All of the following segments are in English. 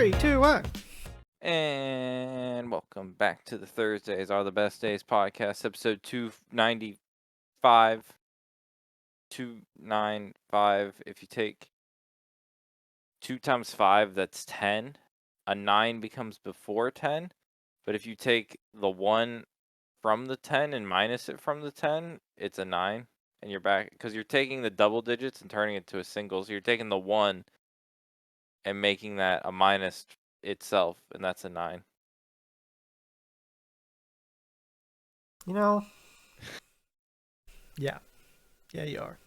3, 2, 1. And welcome back to the Thursdays Are the Best Days podcast, episode 295. 295. If you take 2 times 5, that's 10. A 9 becomes before 10. But if you take the 1 from the 10 and minus it from the 10, it's a 9. And you're back, because you're taking the double digits and turning it to a single. So you're taking the 1 and making that a minus itself, and that's a 9. You know, yeah, you are.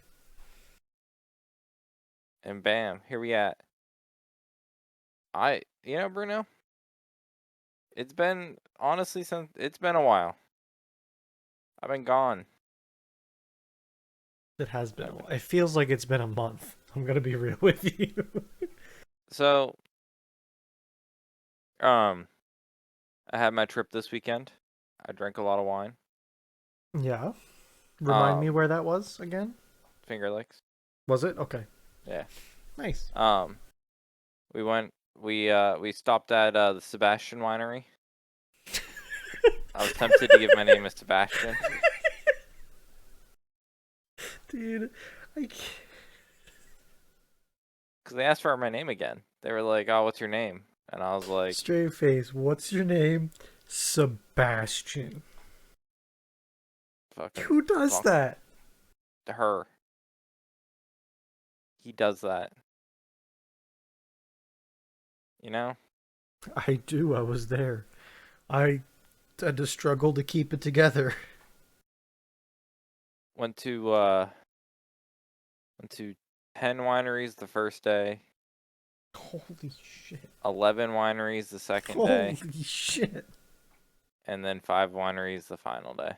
And bam, here we at. Bruno, it's been, honestly, it's been a while. I've been gone. It has been a while. It feels like it's been a month. I'm gonna be real with you. So, I had my trip this weekend. I drank a lot of wine. Yeah. Remind me where that was again? Finger Lakes. Was it? Okay. Yeah. Nice. We stopped at the Sebastian Winery. I was tempted to give my name as Sebastian. Dude, I can't. Because they asked for my name again. They were like, "Oh, what's your name?" And I was like, Straight face. What's your name? Sebastian. "Fucking Who does fuck that? her." He does that. You know? I do. I was there. I had to struggle to keep it together. Went to 10 wineries the first day, Holy shit. 11 wineries the second Holy day, shit. and then 5 wineries the final day.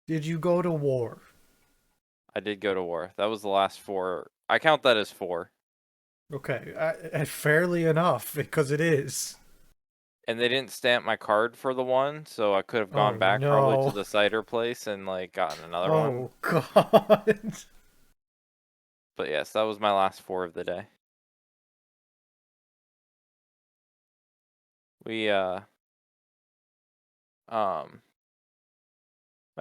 Did you go to war? I did go to war. That was the last 4. I count that as 4. Okay, fairly enough, because it is. And they didn't stamp my card for the one, so I could have gone Oh, back probably to no. the cider place and like gotten another one. Oh, God. But yes, that was my last 4 of the day. My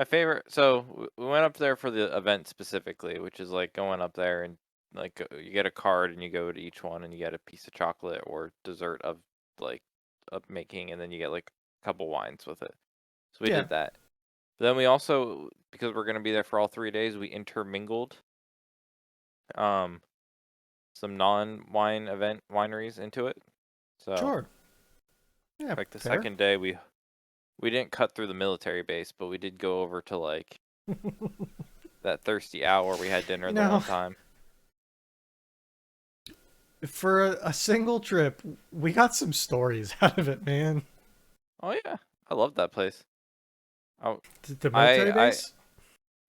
favorite, so we went up there for the event specifically, which is like going up there and like you get a card and you go to each one and you get a piece of chocolate or dessert of like of making, and then you get like a couple wines with it. So we Yeah. did that. But then we also, because we're gonna be there for all 3 days, we intermingled some non-wine event wineries into it. So Sure. Yeah, like the fair. second day we didn't cut through the military base, but we did go over to like that thirsty hour. We had dinner the one time. For a single trip, we got some stories out of it, man. Oh yeah, I love that place. Oh, The military base?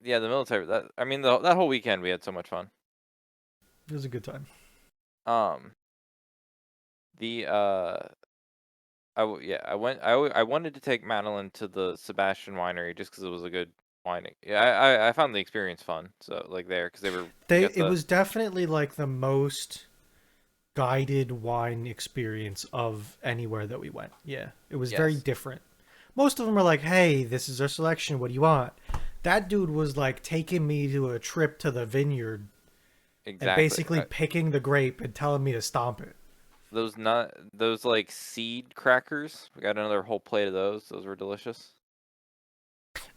Yeah, the military. That whole weekend we had so much fun. It was a good time. I wanted to take Madeline to the Sebastian Winery just because it was a good wining. Yeah, I found the experience fun. So like there, because It was definitely like the most guided wine experience of anywhere that we went. Yeah, it was very different. Most of them are like, "Hey, this is our selection. What do you want?" That dude was like taking me to a trip to the vineyard and basically picking the grape and telling me to stomp it. Those like seed crackers. We got another whole plate of those. Those were delicious.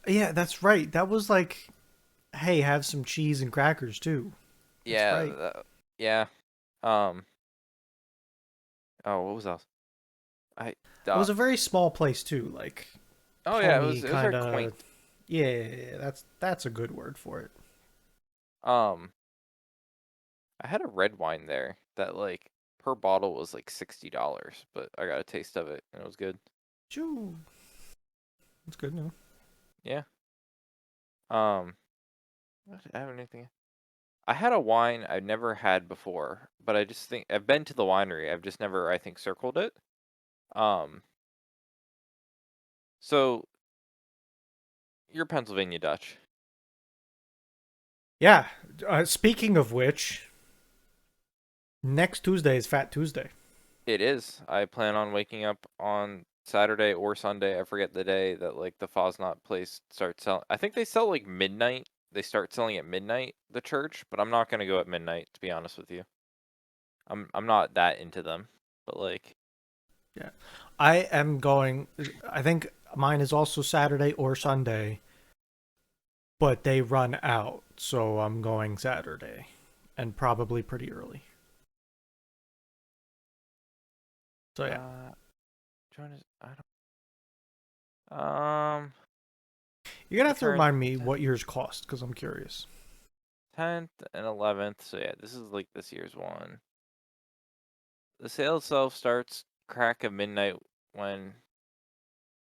Yeah, that's right. That was like, hey, have some cheese and crackers too. Yeah, right. Yeah. Oh, what was else? It was a very small place too. Like, oh yeah, it was very quaint. Yeah, that's a good word for it. I had a red wine there that like per bottle was like $60, but I got a taste of it and it was good. Choo. That's good now. Yeah. I have anything. I had a wine I've never had before, but I just think I've been to the winery. I've just never, I think, circled it. So you're Pennsylvania Dutch. Yeah. Speaking of which, next Tuesday is Fat Tuesday. It is. I plan on waking up on Saturday or Sunday. I forget the day that like the Fosnot place starts selling. I think they sell like midnight. They start selling at midnight, the church, but I'm not gonna go at midnight to be honest with you. I'm not that into them. But like Yeah. I am going. I think mine is also Saturday or Sunday, but they run out, so I'm going Saturday, and probably pretty early. So yeah, trying to I don't you're gonna the have to current remind me what yours cost because I'm curious. 10th and 11th. So yeah, this is like this year's one. The sale itself starts crack of midnight when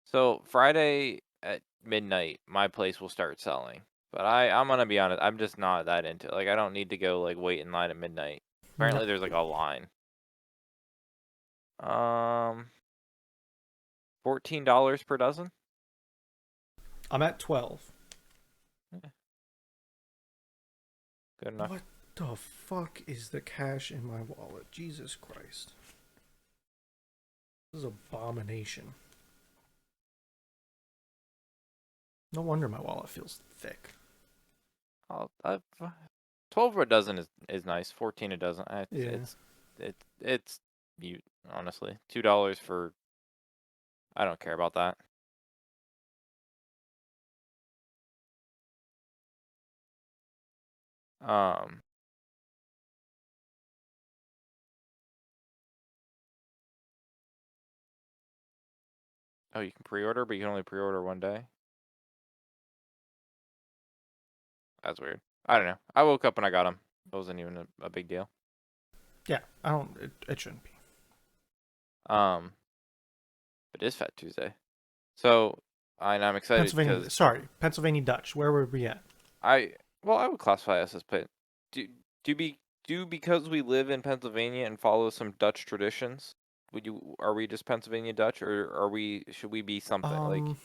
so Friday at midnight my place will start selling. But I'm gonna be honest, I'm just not that into it. Like I don't need to go like wait in line at midnight. No, Apparently there's like a line. Um $14 per dozen? I'm at 12. Yeah, good enough. What the fuck is the cash in my wallet? Jesus Christ. This is abomination. No wonder my wallet feels thick. I'll 12 a dozen is nice. 14 a dozen. Yeah. It's mute, honestly. $2 for I don't care about that. Um oh, you can pre-order, but you can only pre-order one day. That's weird. I don't know. I woke up and I got them. It wasn't even a big deal. Yeah, I don't. It shouldn't be. Um, but it is Fat Tuesday, so I'm excited Pennsylvania. because Sorry, Pennsylvania Dutch. Where were we at? I well I would classify us as pit. Do do be do because we live in Pennsylvania and follow some Dutch traditions. Are we just Pennsylvania Dutch or should we be something Um,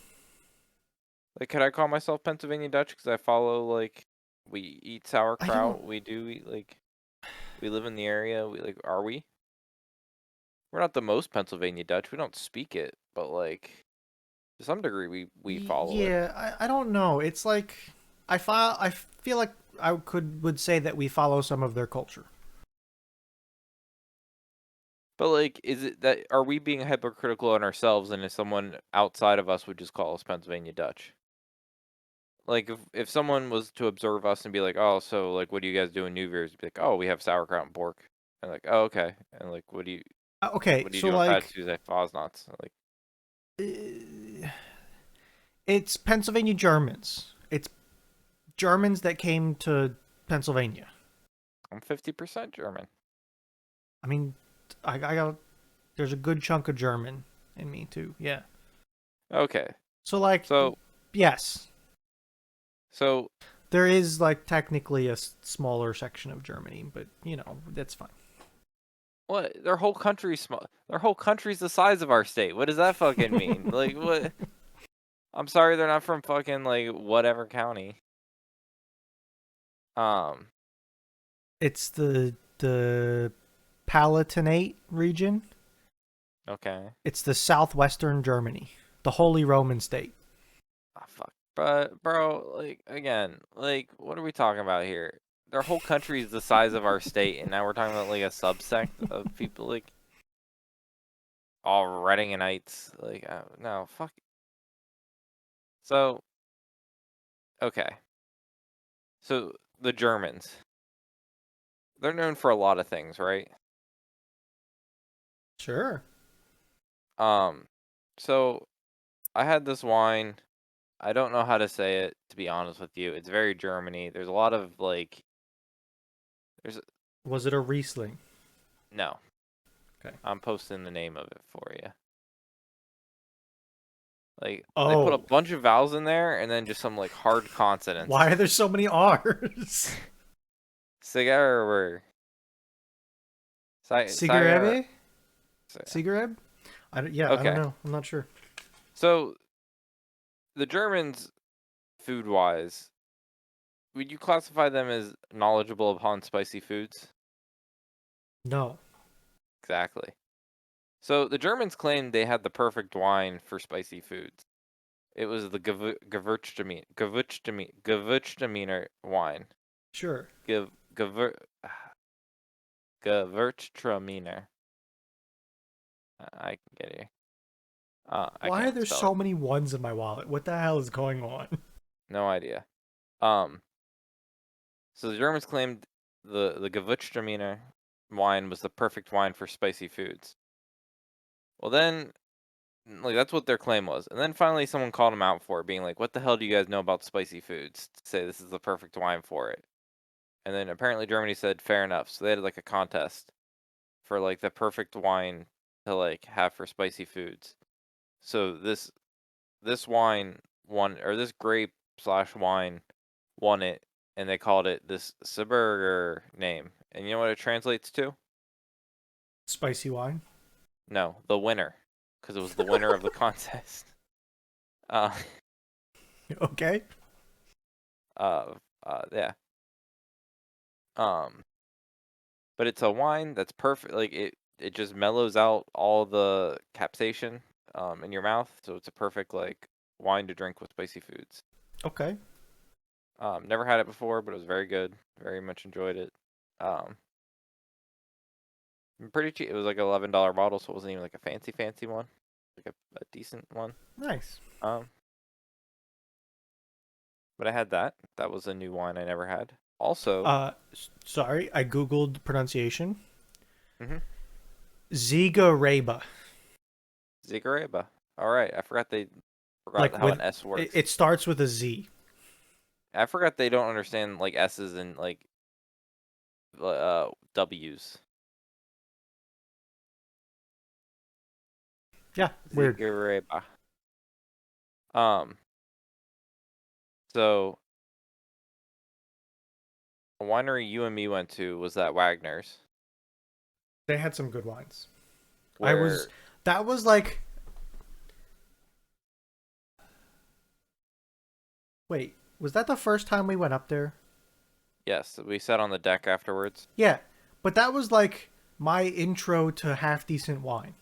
like could I call myself Pennsylvania Dutch because I follow like we eat I don't. sauerkraut, we do eat like we live in the area, we like are we? We're not the most Pennsylvania Dutch. We don't speak it, but like to some degree we follow it. Yeah, I don't know. It's like I feel like I would say that we follow some of their culture. But like is it that are we being hypocritical on ourselves and if someone outside of us would just call us Pennsylvania Dutch? Like if someone was to observe us and be like, "Oh, so like what do you guys do in New Year's?" Be like, "Oh, we have sauerkraut and pork." And like, "Oh, okay." And like Okay, what do you so do on Fat like Tuesday? Fosnots. Like uh, it's Pennsylvania Germans. It's Germans that came to Pennsylvania. I'm 50% German. I mean, I got there's a good chunk of German in me too. Yeah. Okay. So like, So yes, so there is like technically a smaller section of Germany, but you know that's fine. what? Their whole country's small. Their whole country's the size of our state. What does that fucking mean? Like what? I'm sorry they're not from fucking like whatever county. Um, It's the Palatinate region. okay. It's the southwestern Germany, the Holy Roman State. Ah, fuck. But bro, like again, like what are we talking about here? Their whole country is the size of our state, and now we're talking about like a subsect of people like all Reddinganites. Like no, fuck. So okay, so the Germans, they're known for a lot of things, right? Sure. Um, so I had this wine. I don't know how to say it, to be honest with you. It's very Germany. There's a lot of like, there's Was it a Riesling? no. Okay. I'm posting the name of it for you. Like they put a Oh, bunch of vowels in there and then just some like hard consonants. why are there so many R's? Cigar, cigar. Sigarebe? Sigareb? Yeah, I don't Okay, know. I'm not sure. so the Germans, food wise, would you classify them as knowledgeable upon spicy foods? No. Exactly. So the Germans claimed they had the perfect wine for spicy foods. It was the Gewürztraminer wine. Sure. Gew, Gewür, Gewürztraminer. I can get you. I Why are can't there spell it. so many ones in my wallet? What the hell is going on? No idea. Um, so the Germans claimed the Gewürztraminer wine was the perfect wine for spicy foods. Well, then, like that's what their claim was, and then finally someone called them out for it, being like, "What the hell do you guys know about spicy foods to say this is the perfect wine for it?" And then apparently Germany said, "Fair enough." So they had like a contest for like the perfect wine to like have for spicy foods. So this wine won, or this grape slash wine won it, and they called it this Sieberger name. And you know what it translates to? Spicy wine. No, the winner, because it was the winner of the contest. Uh, Okay. yeah. Um, but it's a wine that's perfect. Like it just mellows out all the capsaicin in your mouth, so it's a perfect like wine to drink with spicy foods. Okay. Never had it before, but it was very good. Very much enjoyed it. Um, pretty cheap. It was like an $11 bottle, so it wasn't even like a fancy one, like a decent one. Nice. Um, but I had that. That was a new wine I never had. Also, Sorry, I googled pronunciation. mm-hmm, Zigareba. Zigareba. All right, I forgot Like how an with S works. it starts with a Z. I forgot they don't understand like S's and like W's. Yeah, weird. Zigareba. Um, so a winery you and me went to was that Wagner's, They had some good wines. I was where that was like wait, was that the first time we went up there? yes, we sat on the deck afterwards. Yeah, but that was like my intro to half decent wine.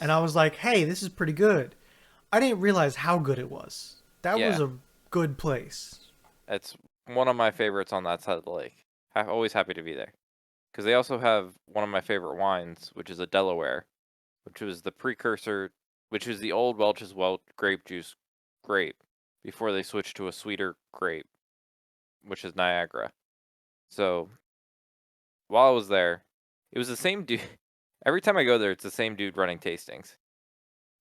And I Yes, was like, "Hey, this is pretty good." I didn't realize how good it was. That was yeah, a good place. it's one of my favorites on that side of the lake. I'm always happy to be there because they also have one of my favorite wines, which is a Delaware, which was the precursor, which was the old Welch's Welch grape juice grape before they switched to a sweeter grape, which is Niagara. So while I was there, it was the same dude. Every time I go there, it's the same dude running tastings,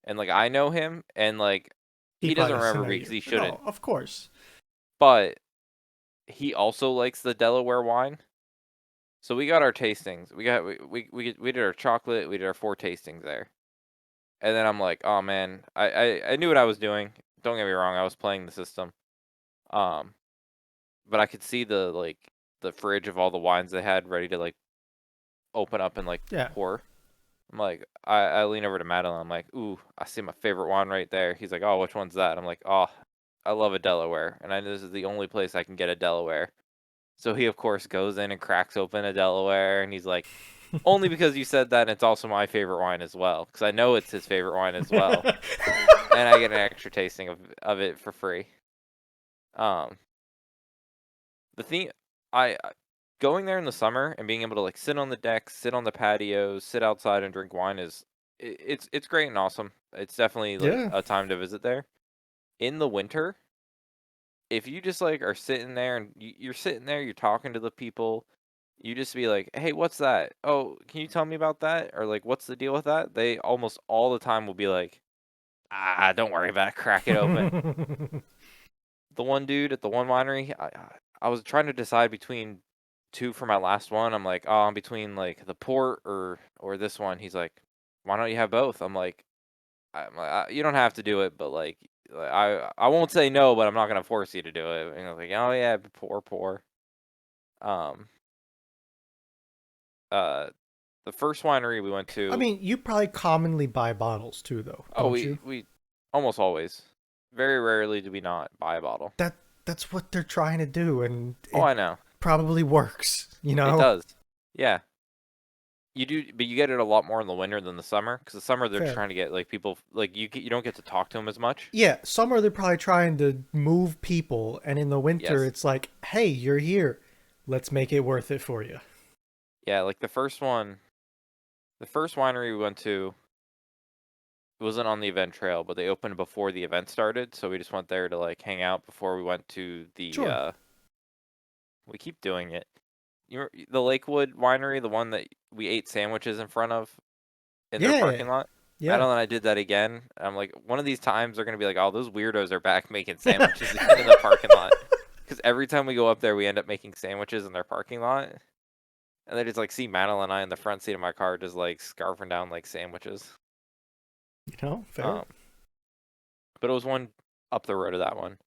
and like I know him, and like He he probably doesn't doesn't remember know me because you. he No, shouldn't, of course. but he also likes the Delaware wine. So we got our tastings. We did our chocolate. We did our 4 tastings there, and then I'm like, oh man, I knew what I was doing. Don't get me wrong, I was playing the system. Um, but I could see the fridge of all the wines they had ready to like open up and like Yeah. pour. I'm like, I lean over to Madeline. I'm like, ooh, I see my favorite wine right there. He's like, oh, which one's that? I'm like, oh, I love a Delaware, and I know this is the only place I can get a Delaware. So he, of course, goes in and cracks open a Delaware, and he's like, only because you said that, and it's also my favorite wine as well, because I know it's his favorite wine as well, and I get an extra tasting of it for free. Um, the thing, going there in the summer and being able to like sit on the decks, sit on the patios, sit outside and drink wine is it's great and awesome. It's definitely like Yeah. a time to visit there. In the winter, if you just like are sitting there and you're sitting there, you're talking to the people, you just be like, "Hey, what's that? Oh, can you tell me about that?" Or like, "What's the deal with that?" They almost all the time will be like, "Ah, don't worry about it. Crack it open." The one dude at the one winery, I was trying to decide between two for my last one. I'm like, oh, I'm between like the port or this one. He's like, why don't you have both? I'm like, you don't have to do it, but like, I won't say no, but I'm not gonna force you to do it. And I was like, oh yeah, pour. Um, uh, the first winery we went I to, mean, you probably commonly buy bottles too, though, oh, don't you? we almost always, very rarely do we not buy a bottle. That that's what they're trying to do, and Oh, it I know probably works. You it know? does. Yeah, You do, but you get it a lot more in the winter than the summer. Because the summer they're Fair. trying to get like people like you don't get to talk to them as much. Yeah, summer they're probably trying to move people, and in the winter Yes. it's like, hey, you're here. Let's make it worth it for you. Yeah, like the first winery we went to, it wasn't on the event trail, but they opened before the event started, so we just went there to like hang out before we went to the Sure. we keep doing it. The Lakewood winery, the one that we ate sandwiches in front of in their Yeah. parking lot. Yeah. Madeline and I did that again. I'm like, one of these times they're gonna be like, "Oh, those weirdos are back making sandwiches again in the parking lot." Because every time we go up there, we end up making sandwiches in their parking lot, and they just like see Madeline and I in the front seat of my car, just like scarfing down like sandwiches. Fair. Um, but it was one up the road of that one,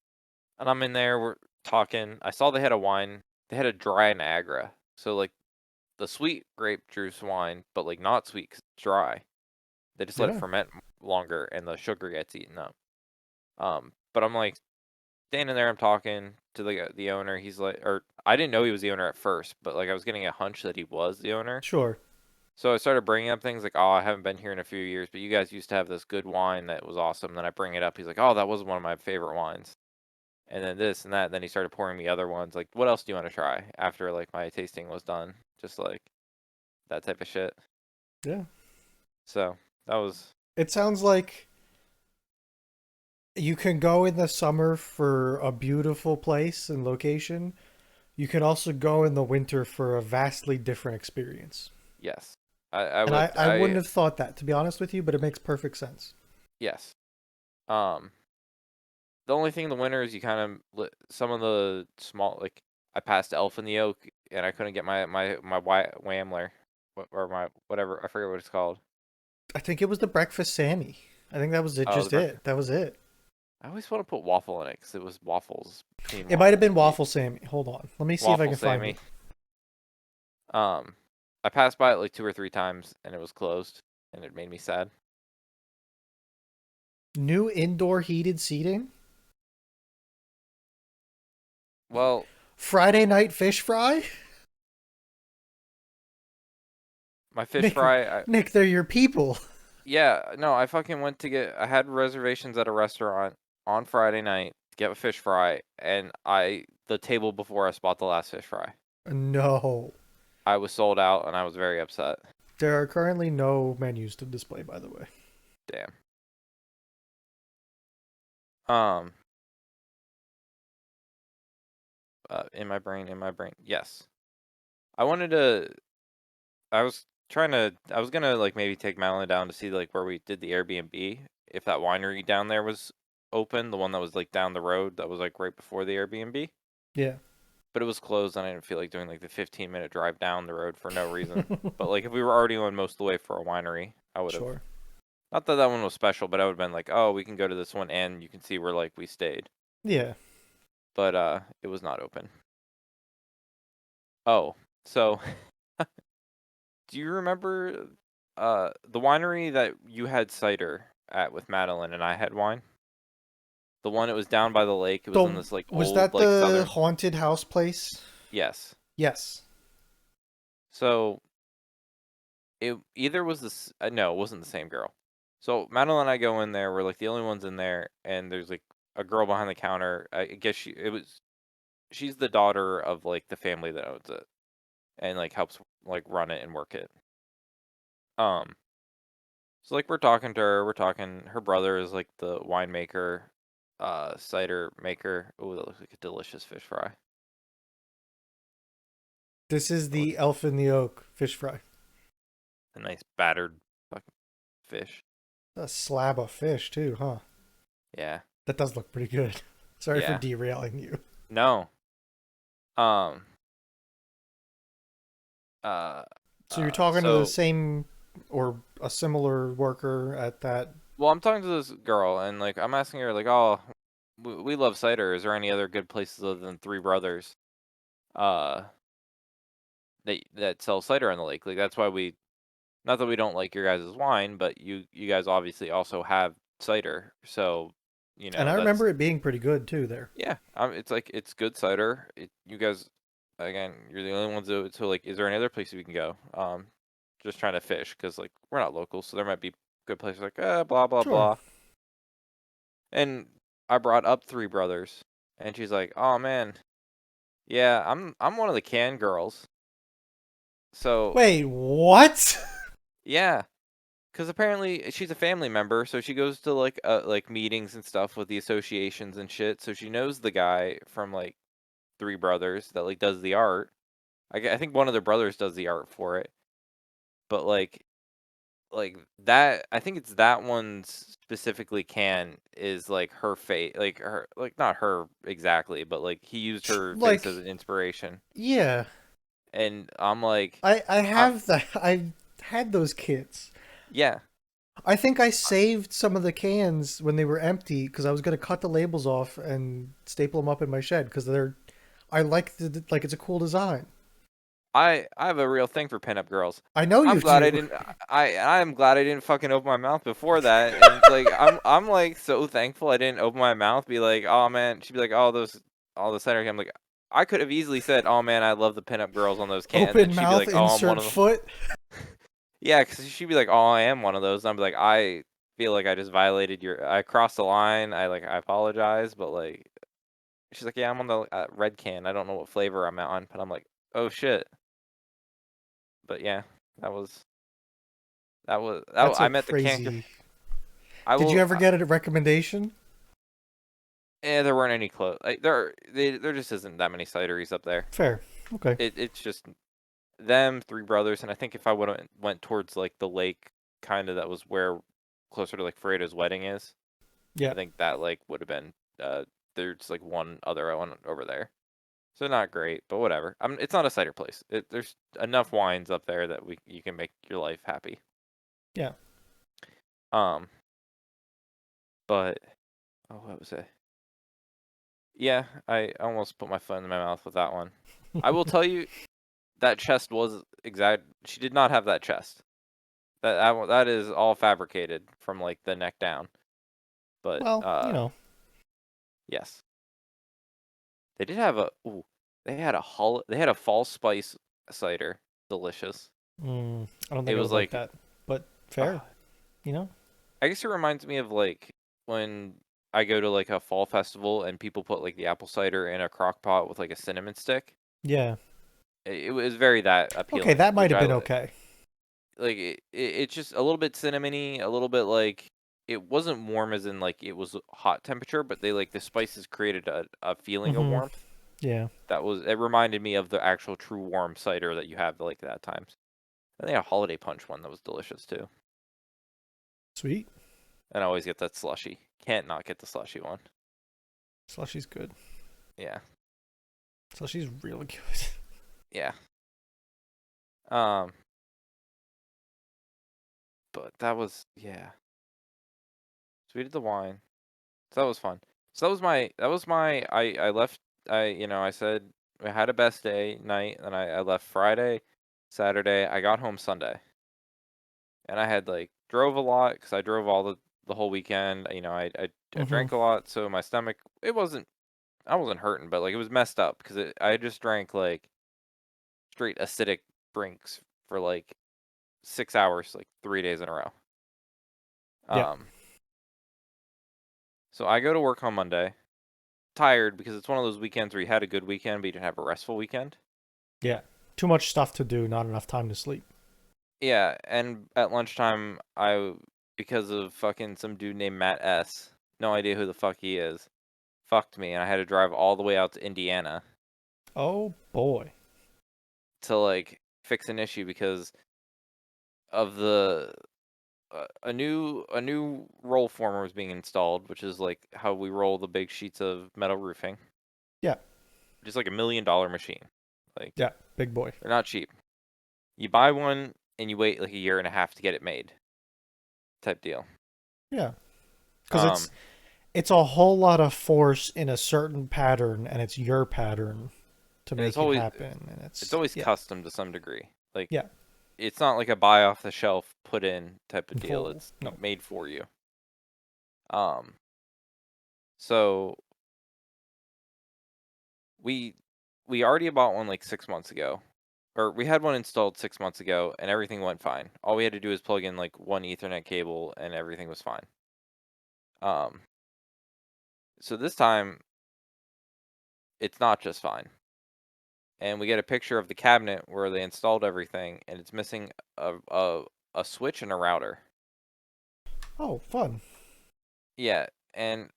and I'm in there. We're talking. I saw they had a wine. They had a dry Niagara, so like the sweet grape juice wine, but like not sweet 'cause it's dry. They just let it Yeah. ferment longer, and the sugar gets eaten up. But I'm like standing there, I'm talking to the owner. He's like, or I didn't know he was the owner at first, but like I was getting a hunch that he was the owner. Sure. So I started bringing up things like, oh, I haven't been here in a few years, but you guys used to have this good wine that was awesome. Then I bring it up. He's like, oh, that was one of my favorite wines. And then this and that. And then he started pouring me other ones. Like, what else do you want to try after like my tasting was done? Just like that type of shit. Yeah. So that was It sounds like you can go in the summer for a beautiful place and location. You can also go in the winter for a vastly different experience. yes. I And would I wouldn't have thought that, to be honest with you, but it makes perfect sense. yes. Um, the only thing in the winter is you kind of some of the small like I passed Elf in the Oak and I couldn't get my Whamler or my whatever I forget what it's called. I think it was the breakfast Sammy. I think that was it. Oh, the Just breakfast. it. That was it. I always want to put waffle in it because it was waffles, between It might have waffles been and meat. waffle Sammy. Hold on. Let me see if I Waffle can find Sammy. it. Um, I passed by it like 2 or 3 times and it was closed and it made me sad. New indoor heated seating. Well, Friday night fish fry. my fish Nick, fry, Nick, they're your people. yeah, no, I fucking went to get. I had reservations at a restaurant on Friday night to get a fish fry, and the table before us bought the last fish fry. No. I was sold out, and I was very upset. There are currently no menus to display, by the way. Damn. Um. In my brain. Yes. I wanted to. I was trying to. I was gonna like maybe take Madeline down to see like where we did the Airbnb. If that winery down there was open, the one that was like down the road, that was like right before the Airbnb. Yeah. But it was closed and I didn't feel like doing like the 15-minute drive down the road for no reason. But like if we were already on most of the way for a winery, I would have. Sure. Not that that one was special, but I would have been like, oh, we can go to this one and you can see where like we stayed. Yeah. But it was not open. Oh, so do you remember the winery that you had cider at with Madeline and I had wine? The one that was down by the lake. It was in So, this like was old that like the southern. haunted house place? Yes. Yes. So it either was this. No, it wasn't the same girl. So Madeline and I go in there. We're like the only ones in there, and there's like a girl behind the counter. I guess she's the daughter of like the family that owns it, and like helps like run it and work it. Um, so like we're talking to her. We're talking. Her brother is like the winemaker, cider maker. Oh, that looks like a delicious fish fry. This is That looks the Elf in the Oak fish fry. a nice battered fucking fish. A slab of fish, too, huh? Yeah, That does look pretty good. Sorry for yeah. derailing you. No. Um. Uh. So you're talking to the So same or a similar worker at that. well, I'm talking to this girl, and like I'm asking her, like, "Oh, we love cider. Is there any other good places other than Three Brothers, uh, that sell cider on the lake? Like, that's why we, not that we don't like your guys' wine, but you guys obviously also have cider. So, And I that's remember it being pretty good, too, there. yeah. It's like it's good cider. You guys, again, you're the only ones that, so like, is there any other place we can go? just trying to fish because like we're not local, so there might be good places like blah blah Sure. blah. And I brought up Three Brothers, and she's like, "Oh man, yeah, I'm one of the can girls." So Wait, what? yeah, because apparently she's a family member, so she goes to like meetings and stuff with the associations and shit. So she knows the guy from like Three Brothers that like does the art. I think one of their brothers does the art for it, but like that, I think it's that one's specifically can is like her face, like her, like not her exactly, but like he used her face as Like, an inspiration, yeah. and I'm like, I I'm have that. I've had those kits. yeah, I think I saved some of the cans when they were empty because I was gonna cut the labels off and staple them up in my shed because they're. I like like it's a cool design. I have a real thing for pinup girls. I know I'm you glad I do. didn't. I'm glad I didn't fucking open my mouth before that. And like I'm like so thankful I didn't open my mouth. Be like, oh man. She'd be like, oh those all the center. I'm like, I could have easily said, oh man, I love the pinup girls on those cans, and Open she'd be mouth, like, oh I'm one insert of them. foot. Yeah, because she'd be like, oh I am one of those. And I'm like, I feel like I just violated your. I crossed the line. I apologize, but like she's like, yeah, I'm on the red can. I don't know what flavor I'm on, but I'm like, oh shit. But yeah, that was. That's I a met the can. crazy. I Did you will. ever get a recommendation? There weren't any close. Like there just isn't that many cideries up there. Fair. Okay. It's just them, Three Brothers, and I think if I would have went towards like the lake, kind of that was where closer to like Fredo's wedding is. I Yeah. think that like would have been. There's like one other one over there, so not great, but whatever. It's not a cider place. There's enough wines up there that you can make your life happy. Yeah. Um, but oh, what was it? Yeah, I almost put my foot in my mouth with that one. I will tell you that chest was exact. She did not have that chest. That is all fabricated from like the neck down. But Well, you know. yes, they did have a. Ooh, they had a They had a fall spice cider. Delicious. I don't It think I was would like like. that, but fair. Uh, You know. I guess it reminds me of like when I go to like a fall festival and people put like the apple cider in a crock pot with like a cinnamon stick. Yeah. It was very that Okay, appealing, that might which have I been like. okay. Like it's just a little bit cinnamony, a little bit like it wasn't warm as in like it was hot temperature, but they like the spices created a feeling of Mm-hmm. warmth. Yeah. It reminded me of the actual true warm cider that you have like that at times. I think a holiday punch one that was delicious too. Sweet. And I always get that slushy. Can't not get the slushy one. Slushy's good. Yeah. Slushy's really good. Yeah. Um but that was yeah. So we did the wine. So that was fun. So that was my I left I said I had a best day night and I left Friday, Saturday, I got home Sunday. And I had like drove a lot because I drove all the whole weekend. I Mm-hmm. drank a lot, so my stomach I wasn't hurting, but like it was messed up because I just drank like straight acidic drinks for like 6 hours, like 3 days in a row. Yeah. Um, so I go to work on Monday, tired because it's one of those weekends where you had a good weekend, but you didn't have a restful weekend. Yeah. Too much stuff to do, not enough time to sleep. Yeah, and at lunchtime, because of fucking some dude named Matt S, no idea who the fuck he is, fucked me, and I had to drive all the way out to Indiana Oh boy. to like fix an issue because of the a new roll former was being installed, which is like how we roll the big sheets of metal roofing. Yeah. Just like $1 million machine. Like Yeah. Big boy. they're not cheap. You buy one and you wait like a year and a half to get it made, type deal. Yeah. Because Um, it's a whole lot of force in a certain pattern, and it's your pattern to and it's make it always happen, and it's it's always yeah. custom to some degree. Like Yeah. it's not like a buy off the shelf, put in type of deal. Full. It's No. made for you. Um, so we we already bought one like 6 months ago, or we had one installed 6 months ago, and everything went fine. All we had to do was plug in like one Ethernet cable, and everything was fine. Um, so this time it's not just fine. And we get a picture of the cabinet where they installed everything, and it's missing a switch and a router. Oh, fun. Yeah, and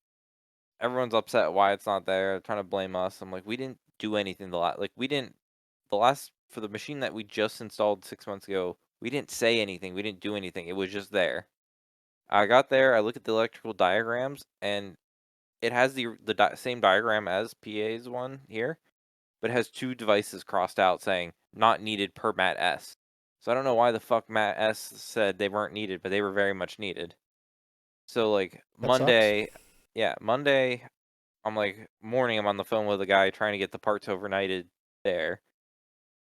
everyone's upset why it's not there, trying to blame us. I'm like, we didn't do anything we didn't the last for the machine that we just installed 6 months ago. We didn't say anything. We didn't do anything. It was just there. I got there. I look at the electrical diagrams, and it has the same diagram as PA's one here, but it has two devices crossed out saying not needed per Mat S. So I don't know why the fuck Mat S said they weren't needed, but they were very much needed. So like That sucks. Monday, yeah, Monday, I'm like morning, I'm on the phone with a guy trying to get the parts overnighted there.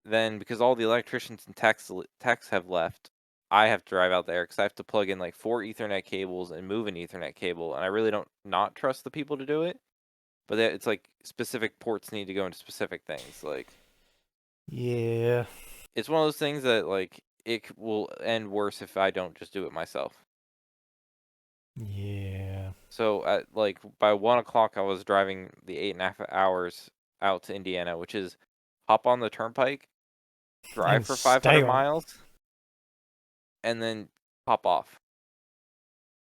Then because all the electricians and techs have left, I have to drive out there because I have to plug in like 4 Ethernet cables and move an Ethernet cable, and I really don't not trust the people to do it. But it's like specific ports need to go into specific things. Like Yeah. it's one of those things that like will end worse if I don't just do it myself. Yeah. So at like by 1 o'clock, I was driving the 8.5 hours out to Indiana, which is hop on the turnpike, drive And for 500 stay on. miles, and then hop off.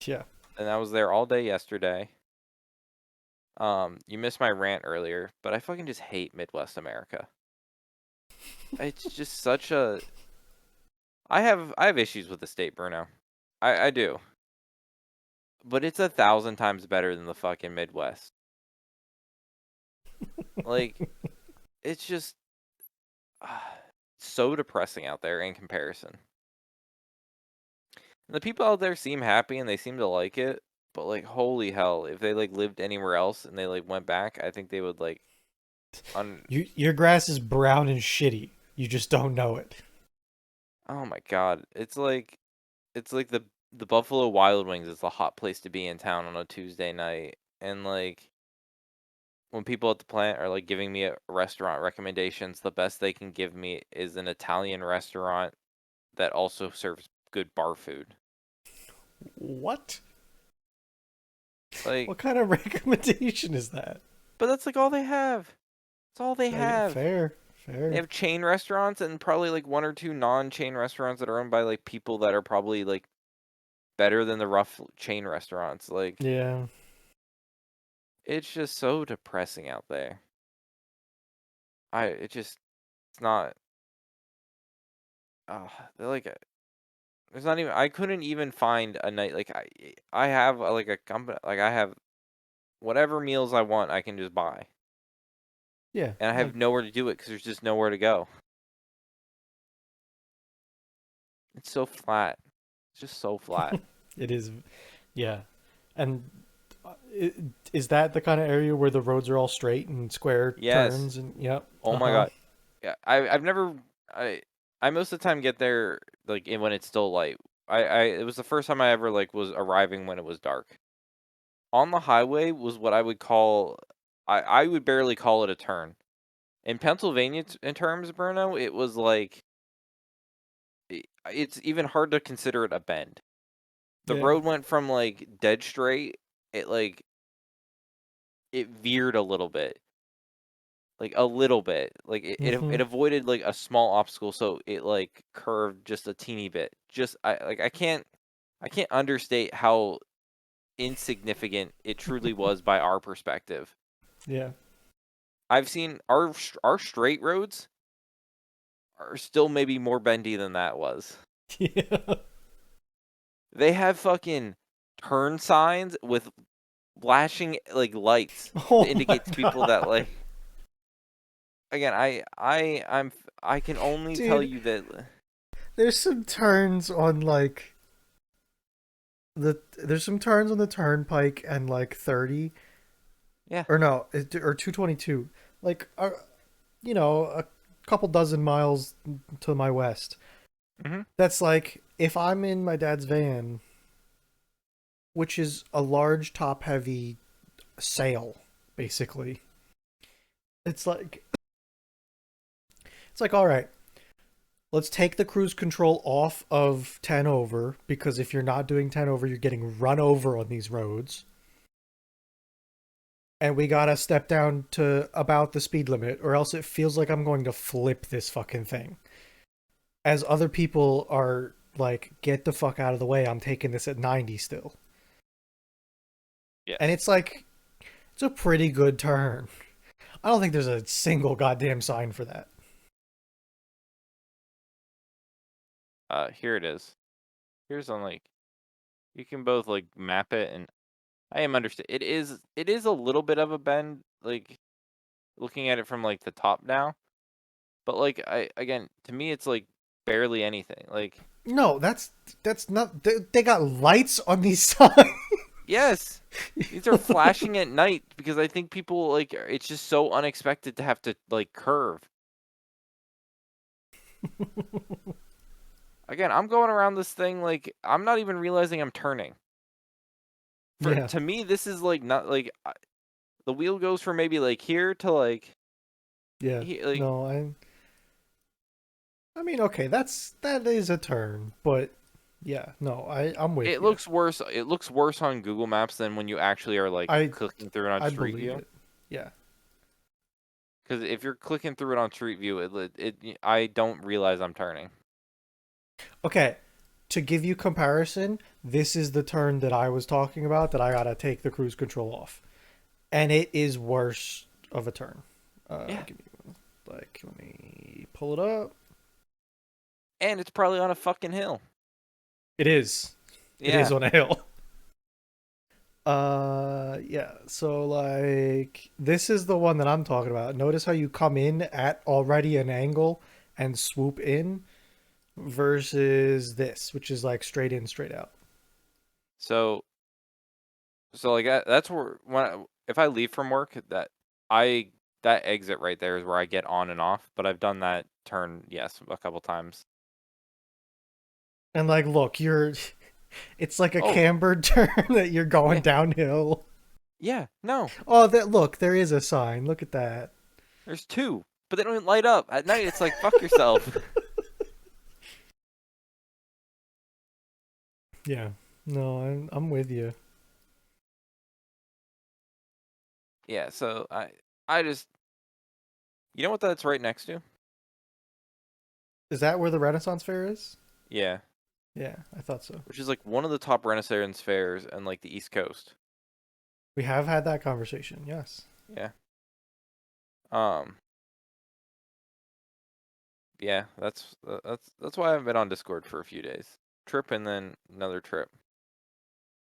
Yeah. And I was there all day yesterday. You missed my rant earlier, but I fucking just hate Midwest America. It's just such a. I have issues with the state, Bruno. I do, but it's 1,000 times better than the fucking Midwest. Like it's just so depressing out there in comparison. And the people out there seem happy and they seem to like it, but like holy hell, if they like lived anywhere else and they like went back, I think they would like un Your grass is brown and shitty. You just don't know it. oh my god. It's like the Buffalo Wild Wings is the hot place to be in town on a Tuesday night. And like when people at the plant are like giving me restaurant recommendations, the best they can give me is an Italian restaurant that also serves good bar food. What? Like, What kind of recommendation is that? but that's like all they have. That's all they have. Fair. They Fair. have chain restaurants and probably like one or two non-chain restaurants that are owned by like people that are probably like better than the rough chain restaurants. Like Yeah. it's just so depressing out there. It's not they're like there's not even I couldn't even find a night like I have like a company like I have whatever meals I want I can just buy. Yeah. And I have Like nowhere to do it cuz there's just nowhere to go. It's so flat. It's just so flat. it is. Yeah. And is that the kind of area where the roads are all straight and square Yes. turns and yep. Oh my Uh-huh. god. Yeah, I've never I most of the time get there like when it's still light. I it was the first time I ever like was arriving when it was dark. On the highway was what I would call I would barely call it a turn. In Pennsylvania in terms, Bruno, it was like it's even hard to consider it a bend. The Yeah. road went from like dead straight, it like it veered a little bit. Like, a little bit. Like, Mm-hmm. it avoided, like, a small obstacle, so it, like, curved just a teeny bit. Just I can't understate how insignificant it truly was by our perspective. Yeah. I've seen our straight roads are still maybe more bendy than that was. Yeah. They have fucking turn signs with flashing, like, lights to Oh my indicate to people that, god. like again, I can only tell Dude, you that there's some turns on like there's some turns on the turnpike and like 30 yeah. or no, or 222. Like a couple dozen miles to my west. Mhm. That's like if I'm in my dad's van, which is a large top heavy sail basically. It's like all right. let's take the cruise control off of 10 over, because if you're not doing 10 over, you're getting run over on these roads. And we gotta step down to about the speed limit, or else it feels like I'm going to flip this fucking thing. As other people are like, get the fuck out of the way, I'm taking this at 90 still. And Yes. it's like, it's a pretty good turn. I don't think there's a single goddamn sign for that. Here it is. Here's on like you can both like map it, and I am understand. It is a little bit of a bend, like looking at it from like the top now. But like I again, to me, it's like barely anything. Like No, that's not. They got lights on these signs. yes, these are flashing at night because I think people like it's just so unexpected to have to like curve. Again, I'm going around this thing like I'm not even realizing I'm turning. For Yeah, to me, this is like not like the wheel goes from maybe like here to like yeah. like No, I mean, okay, that is a turn, but yeah, no, I'm with it you. looks worse. It looks worse on Google Maps than when you actually are like I clicking through it on I Street believe View. it. Yeah. Because if you're clicking through it on Street View, I don't realize I'm turning. Okay, to give you comparison, this is the turn that I was talking about that I gotta take the cruise control off, and it is worse of a turn. Yeah, Give me let me pull it up. and it's probably on a fucking hill. It is. It is Yeah. on a hill. Yeah, so like this is the one that I'm talking about. Notice how you come in at already an angle and swoop in versus this, which is like straight in, straight out. So like that's where if I leave from work, I that exit right there is where I get on and off. But I've done that turn, yes, a couple times. And like look, you're it's like a Oh, cambered turn that you're going yeah, downhill. yeah. No, Oh, that look, there is a sign. Look at that. there's two, but they don't even light up at night. It's like fuck yourself. Yeah. No, I'm with you. Yeah. So I just you know what that's right next to? Is that where the Renaissance Fair is? Yeah, Yeah, I thought so. which is like one of the top Renaissance fairs in like the East Coast. We have had that conversation. Yes. Yeah. Um. Yeah. That's why I haven't been on Discord for a few days. Trip and then another trip.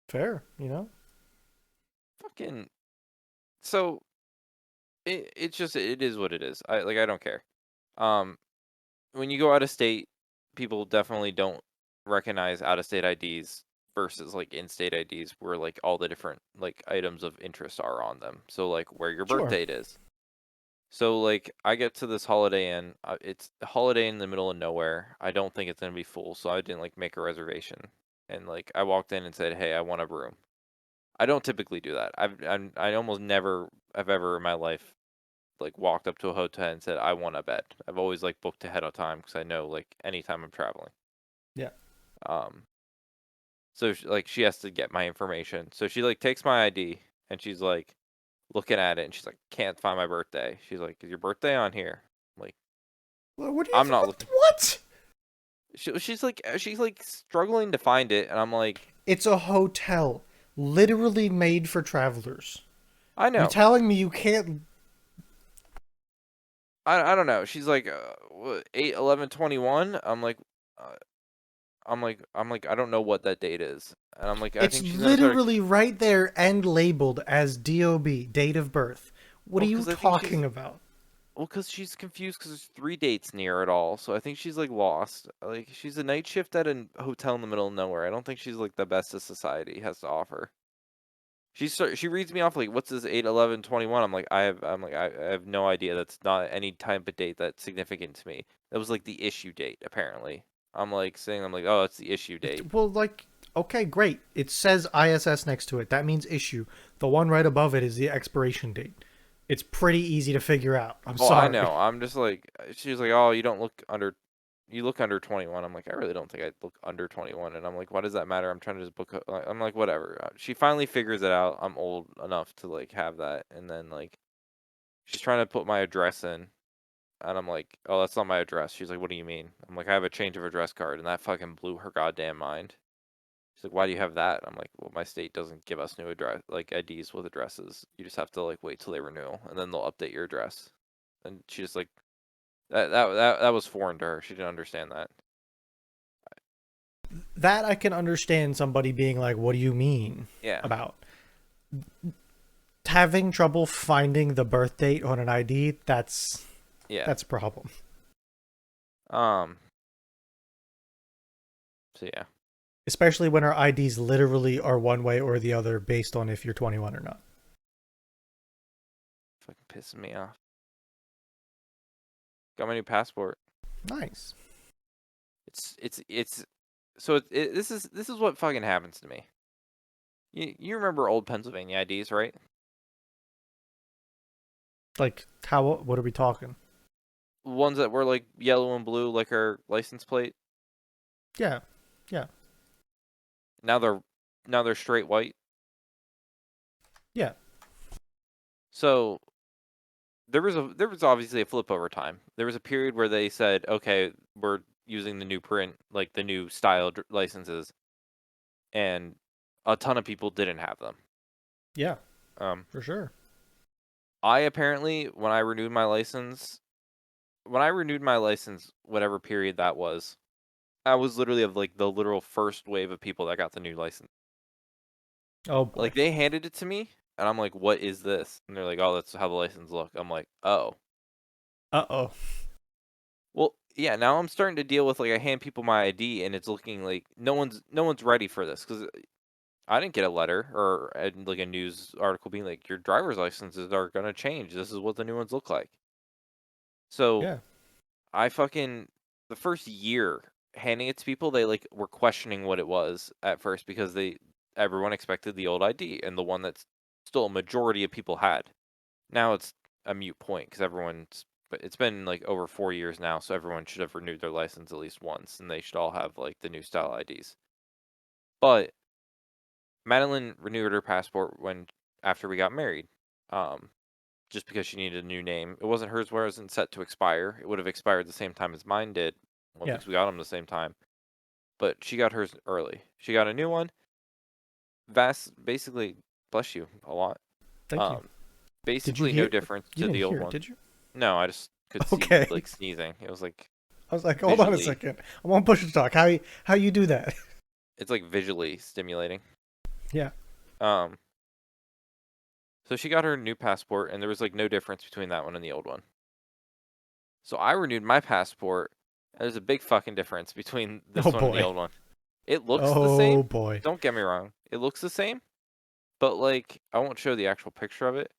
Fair, you know? Fucking. So it's just it is what it is. I don't care. Um. When you go out of state, people definitely don't recognize out of state IDs versus like in state IDs where like all the different like items of interest are on them. So like where your birth Sure. date is. So like I get to this Holiday Inn. It's a Holiday in the middle of nowhere. I don't think it's gonna be full, so I didn't like make a reservation. And like I walked in and said, "Hey, I want a room." I don't typically do that. I almost never have ever in my life like walked up to a hotel and said, "I want a bed." I've always like booked ahead of time because I know like anytime I'm traveling. Yeah. Um, so like she has to get my information. So she like takes my ID and she's like looking at it and she's like, "Can't find my birthday." She's like, "Is your birthday on here?" I'm like, Well, what do you I'm not looking. what? She's like struggling to find it, and I'm like, It's a hotel literally made for travelers. I You're know, telling me you can't. I don't know. She's like, 8, 11, 21. Uh, I'm like, I don't know what that date is, and I'm like, I It's think she's gonna start. literally right there and labeled as DOB, date of birth. What are Well, you because I think she's talking about? well, because she's confused because there's 3 dates near it all, so I think she's like lost. Like she's a night shift at a hotel in the middle of nowhere. I don't think she's like the best that society has to offer. She reads me off like, "What's this 8, 11, 21?" I have no idea. That's not any type of date that's significant to me. That was like the issue date apparently. I'm like, "Oh, it's the issue date." Well, like, okay, great. It says ISS next to it. That means issue. The one right above it is the expiration date. It's pretty easy to figure out. I'm Oh, I sorry. know. I'm just like she was like, "Oh, you don't look under you look under 21. I'm like, I really don't think I look under 21. And I'm like, why does that matter? I'm trying to just book. I'm like, whatever. She finally figures it out. I'm old enough to like have that. And then like, she's trying to put my address in. And I'm like, oh, that's not my address. She's like, what do you mean? I'm like, I have a change of address card. And that fucking blew her goddamn mind. She's like, why do you have that? I'm like, well, my state doesn't give us new address, like IDs with addresses. You just have to like wait till they renew, and then they'll update your address. And she just like that was foreign to her. She didn't understand that. That I can understand somebody being like, "What do you mean Yeah, about having trouble finding the birth date on an ID?" yeah. That's a problem. Um. So yeah, Especially when our IDs literally are one way or the other based on if you're 21 or not. fucking pissing me off. Got my new passport. Nice. It's so this is what fucking happens to me. You remember old Pennsylvania IDs, right? Like, how? What are we talking? Ones that were like yellow and blue, like our license plate. Yeah, yeah, Now they're straight white. yeah, So there was obviously a flip over time. There was a period where they said, okay, we're using the new print, like the new style licenses, and a ton of people didn't have them. yeah, Um, for sure. I apparently when I renewed my license, whatever period that was, I was literally of like the literal first wave of people that got the new license. Oh boy. Like they handed it to me, and I'm like, what is this? And they're like, oh, that's how the license look. I'm like, oh. Uh-oh. Well, yeah, now I'm starting to deal with like I hand people my ID and it's looking like no one's ready for this because I didn't get a letter or like a news article being like your driver's licenses are gonna change. This is what the new ones look like. So Yeah. I fucking the first year handing it to people, they like were questioning what it was at first because everyone expected the old ID and the one that's still a majority of people had. Now it's a mute point because but it's been like over 4 years now, so everyone should have renewed their license at least once, and they should all have like the new style IDs. But Madeline renewed her passport when after we got married, um, just because she needed a new name. It wasn't hers, wasn't set to expire. It would have expired the same time as mine did, well, Yeah. because we got them the same time. But she got hers early. She got a new one. Basically, bless you a lot. Thank you. Um, Did you basically no hear? difference You to didn't the old hear it, one. did you? No, I just could see Okay. like sneezing. It was like I was like, hold on a visually, second. I'm on push to talk. How you do that? it's like visually stimulating. Yeah. Um, so she got her new passport, and there was like no difference between that one and the old one. So I renewed my passport, and there's a big fucking difference between Oh this one and the boy. old one. It looks the Oh same. boy. Don't get me wrong. It looks the same, but like I won't show the actual picture of it.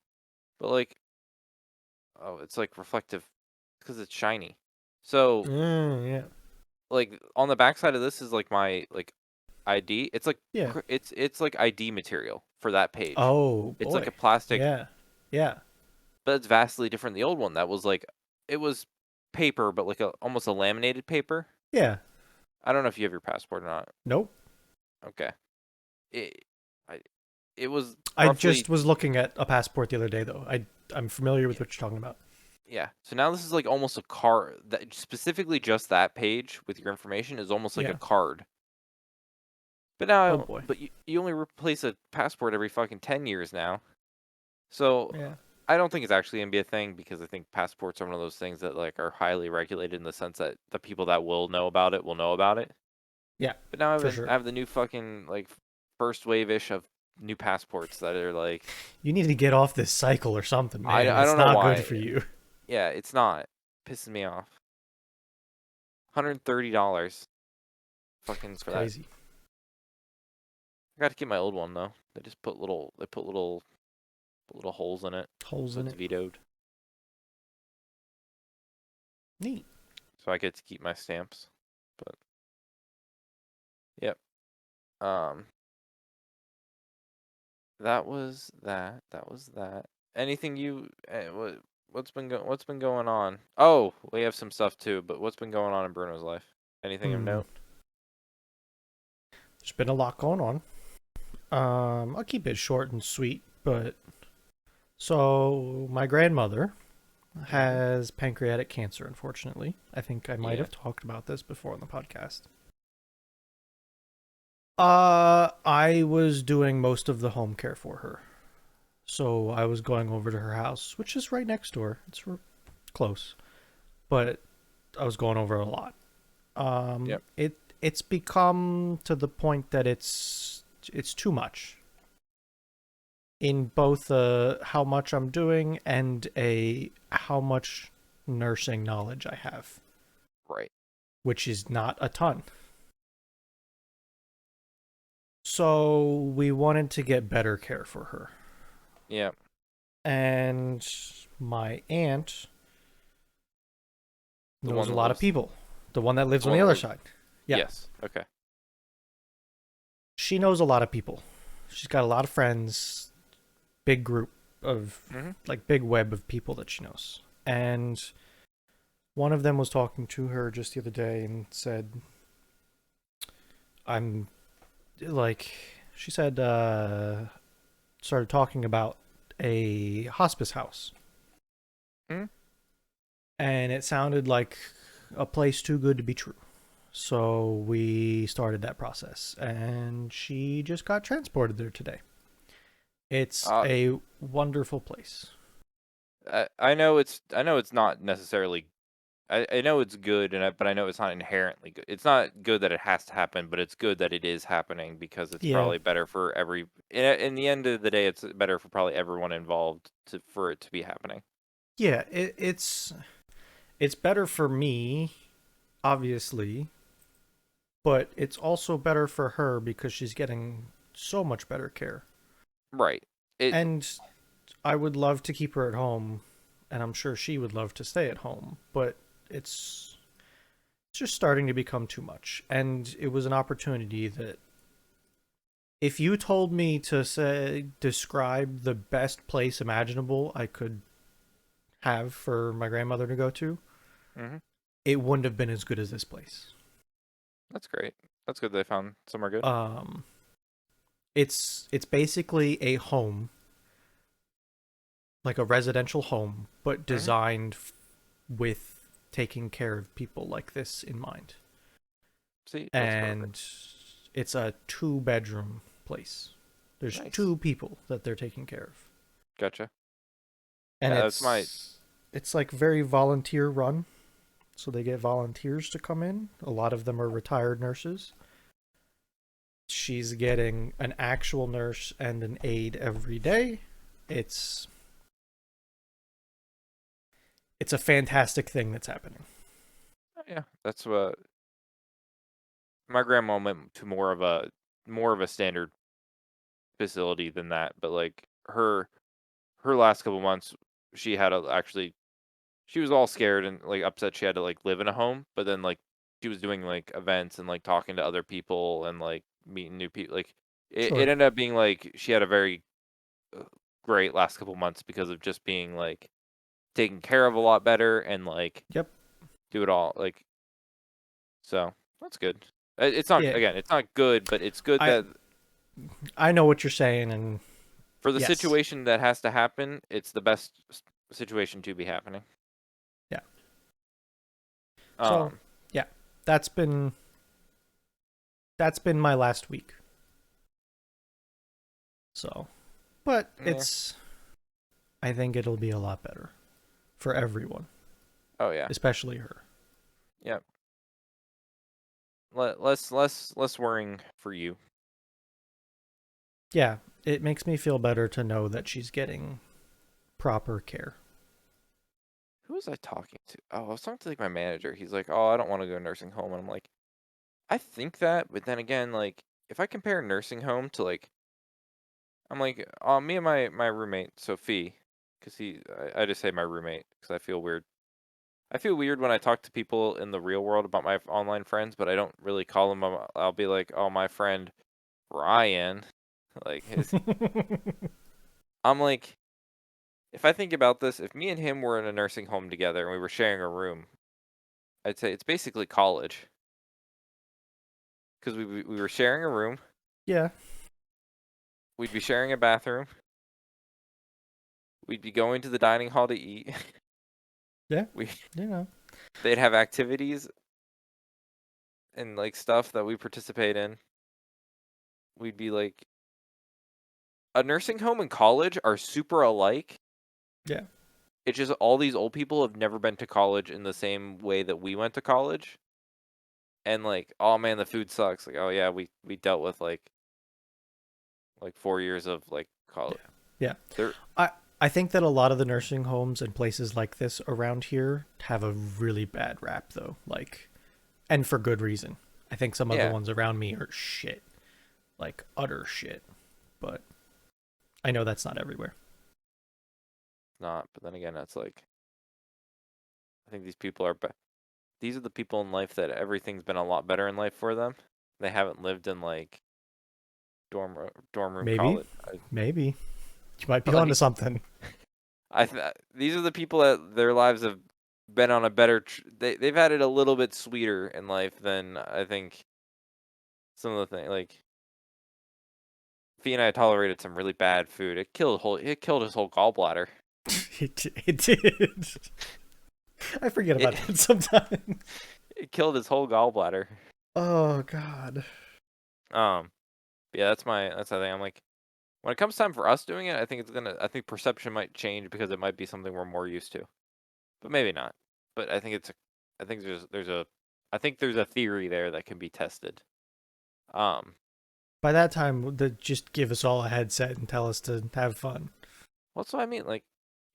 But like, oh, it's like reflective because it's shiny. So Yeah. like on the backside of this is like my like ID. It's like Yeah. it's like ID material for that page. Oh It's like a boy. plastic, Yeah. Yeah. but it's vastly different than the old one. That was like it was paper, but like almost a laminated paper. Yeah. I don't know if you have your passport or not. Nope. Okay. It I, it was I roughly just was looking at a passport the other day though. I'm familiar with yeah, what you're talking about. yeah. So now this is like almost a card. That specifically just that page with your information is almost like a Yeah. card. But Oh now, boy. but you only replace a passport every fucking 10 years now. So Yeah. I don't think it's actually gonna be a thing because I think passports are one of those things that like are highly regulated in the sense that the people that will know about it will know about it. Yeah. But now For I sure. have the new fucking like first wave ish of new passports that are like You need to get off this cycle or something, man. I It's don't know not good why. for you. Yeah, it's not pissing me off. $130 fucking It's for that. crazy. I got to keep my old one though. They put little holes in it, Holes so in it's it. vetoed. Neat. So I get to keep my stamps. But yep. Um, that was that. That was that. Anything you? What? what's been going on? Oh, we have some stuff too, but what's been going on in Bruno's life? Anything of Hmm. note? There's been a lot going on. I'll keep it short and sweet, but so my grandmother Mm-hmm. has pancreatic cancer, unfortunately. I think I might Yeah. have talked about this before on the podcast. I was doing most of the home care for her. So I was going over to her house, which is right next door. It's close, but I was going over a lot. Yep. It's become to the point that it's too much in both how much I'm doing and a how much nursing knowledge I have, Right. which is not a ton. So we wanted to get better care for her. Yep. And my aunt The knows one a that lot of lives. people. The one that lives The on the one that other lives. side. Yeah. Yes. Okay. She knows a lot of people. She's got a lot of friends, big group of Mm-hmm. like big web of people that she knows. And one of them was talking to her just the other day and said, I'm like, she said, started talking about a hospice house. Mm-hmm. And it sounded like a place too good to be true. So we started that process, and she just got transported there today. It's Uh, a wonderful place. I know it's not necessarily. I know it's good, but I know it's not inherently good. It's not good that it has to happen, but it's good that it is happening because it's Yeah, probably better for every. In the end of the day, it's better for probably everyone involved for it to be happening. yeah. It's better for me, obviously, but it's also better for her because she's getting so much better care. Right. It. And I would love to keep her at home, and I'm sure she would love to stay at home, but it's just starting to become too much. And it was an opportunity that if you told me to say describe the best place imaginable I could have for my grandmother to go to, Hmm. it wouldn't have been as good as this place. That's great. That's good. They found somewhere good. Um, it's basically a home, like a residential home, but Hmm. designed with taking care of people like this in mind. See, that's perfect. And it's a 2 bedroom place. There's Nice. 2 people that they're taking care of. Gotcha. And Yeah, that's my. it's like very volunteer run. So they get volunteers to come in. A lot of them are retired nurses. She's getting an actual nurse and an aide every day. It's it's a fantastic thing that's happening. Yeah, that's what my grandma went to more of a standard facility than that, but like her last couple months, she had to actually she was all scared and like upset she had to like live in a home, but then like she was doing like events and like talking to other people and like meeting new people. Like it Sure. ended up being like she had a very uh, great last couple months because of just being like taken care of a lot better and like Yep. do it all like so that's good. It's not Yeah. again, it's not good, but it's good I that I know what you're saying, and for the yes. situation that has to happen, it's the best situation to be happening. Yeah. So Um, yeah, that's been that's been my last week. So, but yeah. I think it'll be a lot better for everyone, Oh yeah. especially her. Yep. Less worrying for you. Yeah, it makes me feel better to know that she's getting proper care. Who was I talking to? Oh, I was talking to like my manager. He's like, "Oh, I don't want to go to nursing home." And I'm like, "I think that, but then again, like if I compare nursing home to like I'm like, me and my roommate Sophie, because I just say my roommate because I feel weird. I feel weird when I talk to people in the real world about my online friends, but I don't really call them. I'll be like, "Oh, my friend Ryan," like his. I'm like, if I think about this, if me and him were in a nursing home together and we were sharing a room, I'd say it's basically college because we were sharing a room. Yeah. We'd be sharing a bathroom. We'd be going to the dining hall to eat. Yeah. We You know. they'd have activities and like stuff that we participate in. We'd be like a nursing home and college are super alike. Yeah. It's just all these old people have never been to college in the same way that we went to college. And like, oh man, the food sucks. Like, oh yeah, we dealt with like 4 years of like college. Yeah. They're I think that a lot of the nursing homes and places like this around here have a really bad rap though. Like, and for good reason. I think some of the yeah, ones around me are shit. Like utter shit. But I know that's not everywhere. not. But then again, it's like I think these people are. These are the people in life that everything's been a lot better in life for them. They haven't lived in like dorm room Maybe. college. Maybe. You might be onto Like something. these are the people that their lives have been on a better. They've had it a little bit sweeter in life than I think some of the things like. Fee and I tolerated some really bad food. It killed his whole gallbladder. It did. I forget It about that sometimes. it killed his whole gallbladder. Oh God. Um, yeah, that's the thing. I'm like, when it comes time for us doing it, I think perception might change because it might be something we're more used to, but maybe not. But I think I think there's a theory there that can be tested. Um, By that time, just give us all a headset and tell us to have fun. what's what I mean? Like,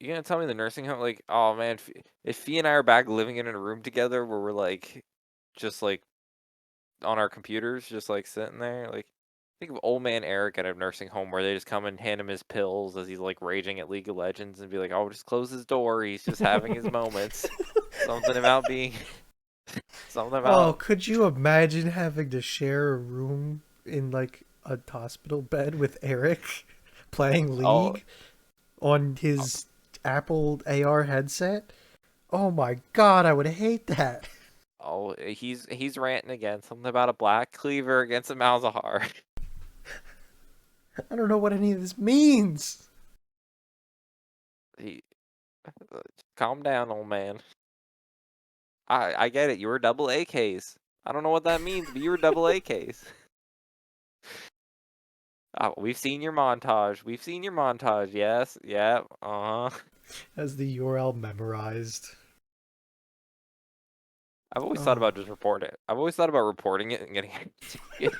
you gonna tell me the nursing home? Like, oh man, if Fee and I are back living in a room together where we're like, just like on our computers, just like sitting there. Like, think of old man Eric at a nursing home where they just come and hand him his pills as he's like raging at League of Legends and be like, "Oh, just close his door. He's just having his moments." Something about being, something Oh, about. could you imagine having to share a room in like a hospital bed with Eric playing Oh, League on his Apple AR headset? Oh my God, I would hate that. he's ranting again. Something about a black cleaver against a Malzahar. I don't know what any of this means. he, calm down, old man. I get it. You were double AKs. I don't know what that means, but you were double AKs. Oh, we've seen your montage. We've seen your montage. Yes. Yeah. Uh-huh. Has the URL memorized. I've always thought Oh, about just reporting it. I've always thought about reporting it and getting it.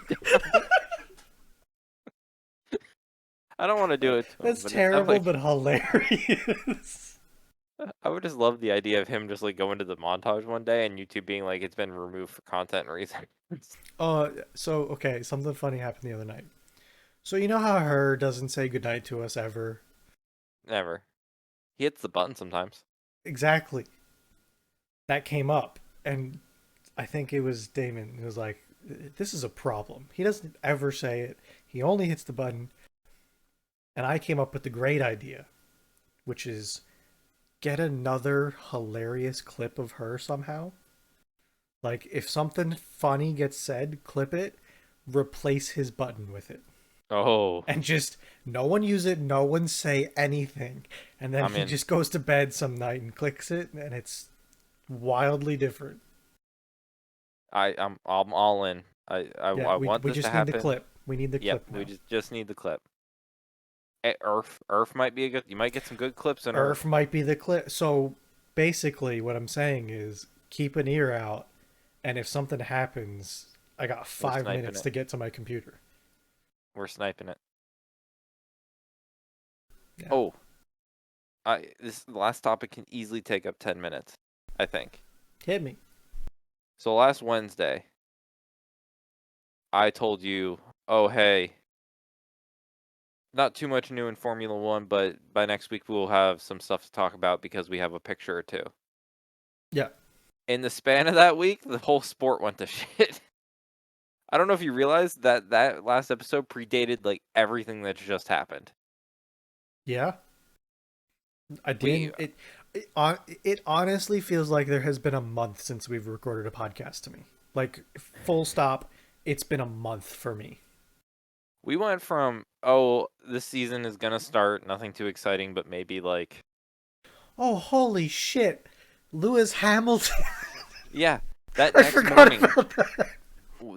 I don't want to do it to him, that's but it sounds terrible, like but hilarious. I would just love the idea of him just like going to the montage one day and YouTube being like it's been removed for content reasons. So okay, something funny happened the other night. So you know how her doesn't say goodnight to us ever? Never. He hits the button sometimes. Exactly. That came up, and I think it was Damon who was like, "This is a problem. He doesn't ever say it. He only hits the button." And I came up with the great idea, which is get another hilarious clip of her somehow. Like if something funny gets said, clip it, replace his button with it. Oh, And just no one use it, no one say anything. And then I'm he in. just goes to bed some night and clicks it and it's wildly different. I'm all in. Yeah, I want we this to just need the happen. clip. We need the Yep, clip we now. just need the clip. Earth might be a good. You might get some good clips in Earth Earth. might be the clip. So basically what I'm saying is keep an ear out and if something happens, I got We're 5 minutes sniping it. to get to my computer. We're sniping it. Yeah. Oh, this last topic can easily take up 10 minutes. I think. Hit me. So last Wednesday, I told you, oh hey, not too much new in Formula One, but by next week we'll have some stuff to talk about because we have a picture or two. Yeah. In the span of that week, the whole sport went to shit. I don't know if you realized that that last episode predated like everything that's just happened. Yeah. I We didn't. It honestly feels like there has been a month since we've recorded a podcast to me. Like full stop. It's been a month for me. we went from, oh, this season is gonna start, nothing too exciting, but maybe like, Oh, holy shit. Lewis Hamilton. yeah, that I next forgot morning, about that.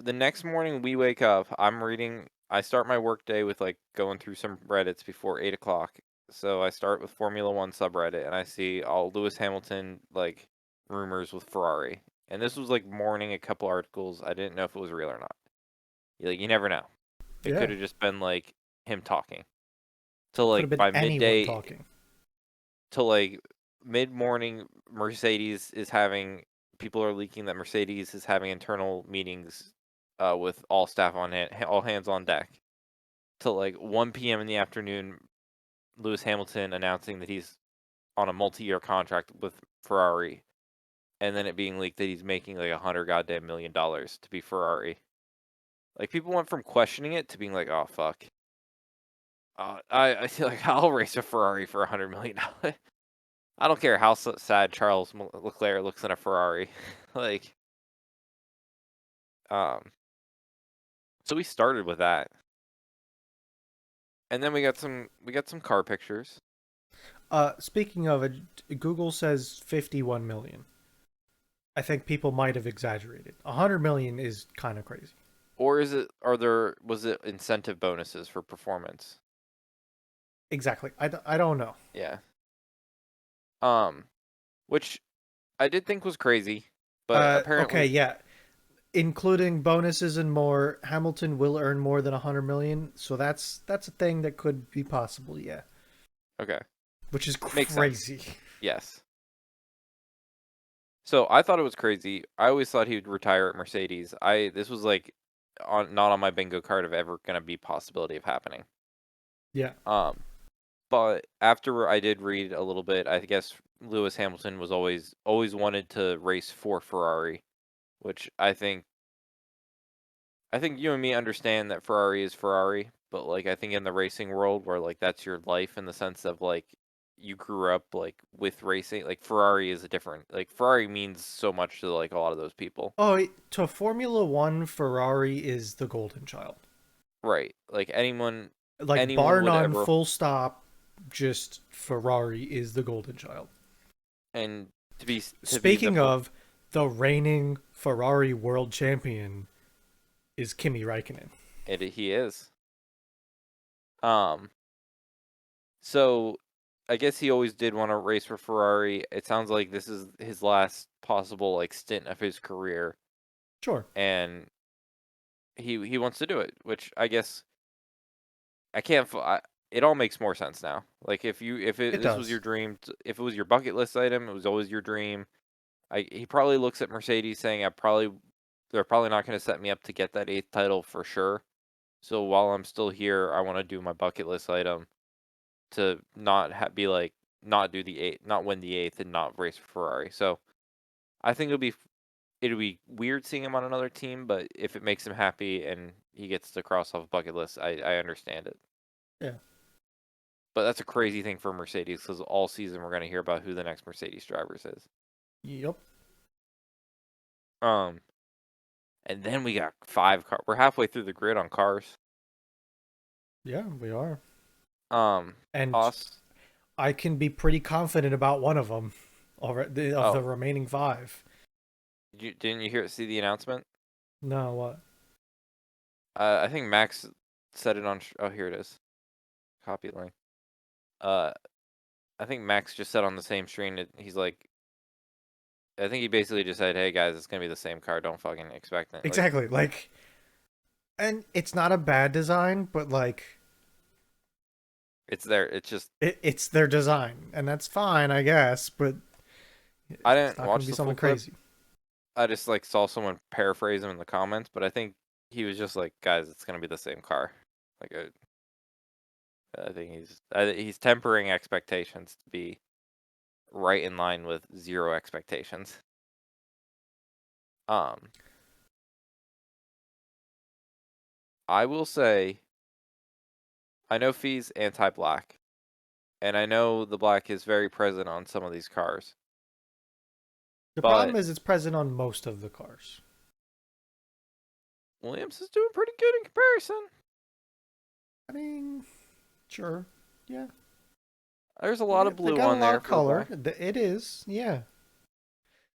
the next morning we wake up, I'm reading. I start my work day with like going through some Reddits before 8 o'clock. So I start with Formula One subreddit, and I see all Lewis Hamilton like rumors with Ferrari. And this was like morning a couple articles. I didn't know if it was real or not. Like you never know. It could Yeah. have just been like him talking. To Could like have been by anyone midday, talking. to like mid morning, Mercedes is having people are leaking that Mercedes is having internal meetings with all staff on hand, all hands on deck. Till like 1 p.m. in the afternoon, Lewis Hamilton announcing that he's on a multi-year contract with Ferrari, and then it being leaked that he's making like 100 goddamn million to be Ferrari. Like people went from questioning it to being like, "Oh fuck, I feel like I'll race a Ferrari for $100 million." I don't care how sad Charles Leclerc looks in a Ferrari. Like, um, so we started with that, and then we got some car pictures. Speaking of it, Google says 51 million. I think people might have exaggerated. 100 million is kind of crazy. Or is it? Was it incentive bonuses for performance? Exactly. I don't know. Yeah. Um, which I did think was crazy, but Okay, apparently, yeah. Including bonuses and more, Hamilton will earn more than 100 million. So that's a thing that could be possible, yeah. okay, Which is makes sense. crazy. Yes. So I thought it was crazy. I always thought he would retire at Mercedes. This was like on not on my bingo card of ever gonna be possibility of happening. Yeah. Um, but after I did read a little bit, I guess Lewis Hamilton was always wanted to race for Ferrari, which I think you and me understand that Ferrari is Ferrari, but like I think in the racing world where like that's your life in the sense of like you grew up like with racing, like Ferrari is a different like Ferrari means so much to like a lot of those people. Oh, to Formula One, Ferrari is the golden child. Right. Like Like, anyone bar would none, ever full stop, just Ferrari is the golden child. and to be the Speaking of, the reigning Ferrari world champion is Kimi Räikkönen. he is. Um so I guess he always did want to race for Ferrari. It sounds like this is his last possible like stint of his career Sure, and he wants to do it, which I guess I can't. It all makes more sense now. Like if it this was your does. dream, if it was your bucket list item, it was always your dream. He probably looks at Mercedes saying, they're probably not going to set me up to get that eighth title for sure. So while I'm still here, I want to do my bucket list item to not be like not do the eighth, not win the eighth, and not race for Ferrari. So I think it'll be weird seeing him on another team, but if it makes him happy and he gets to cross off a bucket list, I understand it. Yeah. But that's a crazy thing for Mercedes because all season we're going to hear about who the next Mercedes drivers is. Yep. Um, and then we got 5 car. We're halfway through the grid on cars. Yeah, we are. Um, And Haas. I can be pretty confident about one of them, already of the Oh, remaining five. didn't you see the announcement? No, what? I think Max said it on. Oh, here it is. Copy link. Uh, I think Max just said on the same stream that he's like. I think he basically just said, "Hey guys, it's gonna be the same car. Don't fucking expect it." Like Exactly. Like, and it's not a bad design, but like, it's there. It's just it's their design, and that's fine, I guess. But I it's didn't not going to watch be the full something clip. crazy. I just like saw someone paraphrase him in the comments, but I think he was just like, "Guys, it's gonna be the same car." Like, I think he's tempering expectations to be right in line with zero expectations. Um, I will say, I know Fee's anti-black, and I know the black is very present on some of these cars. The problem But is it's present on most of the cars. Williams is doing pretty good in comparison. I mean, sure, yeah. There's a lot of They blue got a on lot there of for the color. black. It is, yeah.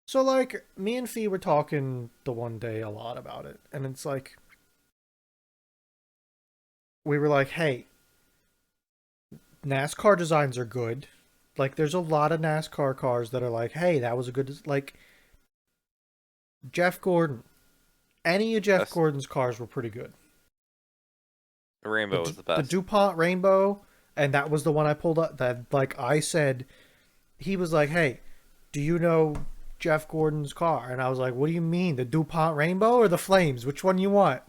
So like, me and Fee were talking the one day a lot about it, and it's like we were like, hey, NASCAR designs are good. Like, there's a lot of NASCAR cars that are like, hey, that was a good, like Jeff Gordon. Any of Jeff That's, Gordon's cars were pretty good. the rainbow is the The best. DuPont Rainbow, and that was the one I pulled up. That like I said, he was like, hey, do you know Jeff Gordon's car? And I was like, what do you mean, the DuPont Rainbow or the Flames? Which one you want?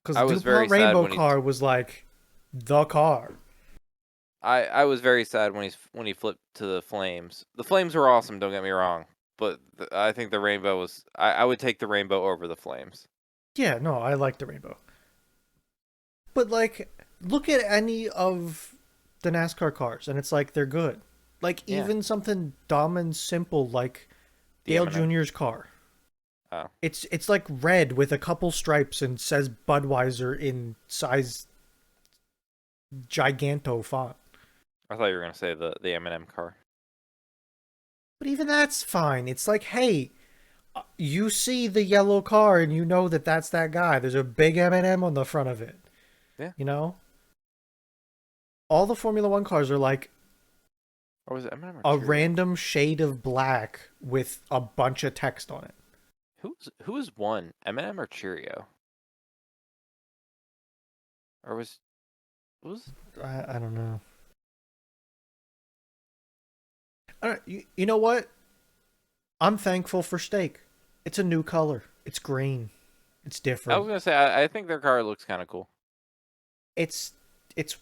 Because I the was very DuPont sad Rainbow when he car was like the car. I was very sad when he flipped to the flames. The flames were awesome, don't get me wrong, but I think the rainbow was. I would take the rainbow over the flames. Yeah, no, I like the Rainbow. But like, look at any of the NASCAR cars, and it's like they're good. Like Yeah, even something dumb and simple like the Dale M&M. Jr.'s car. Oh, It's like red with a couple stripes and says Budweiser in size giganto font. I thought you were gonna say the M&M car. But even that's fine. It's like, hey, you see the yellow car and you know that that's that guy. There's a big M&M on the front of it. Yeah, You know, all the Formula One cars are like or was it M&M or a Cheerio? random shade of black with a bunch of text on it. Who was one? M&M or Cheerio? Or was I don't know. I don't, you know what? I'm thankful for steak. It's a new color. It's green. It's I was different. gonna say I think their car looks kind of cool. It's it's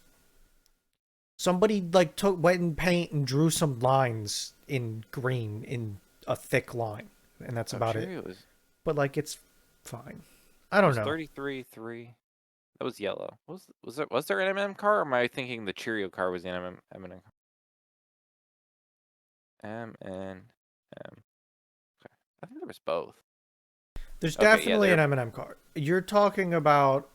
somebody like took went and paint and drew some lines in green in a thick line, and that's Oh, about it. Cheerio But like it's fine. I don't was know. 33.3. That was yellow. Was there an M&M car? Or am I thinking the Cheerio car was the M&M car? M&M. Okay. I think there was both. There's Okay, yeah, definitely an M&M card. You're talking about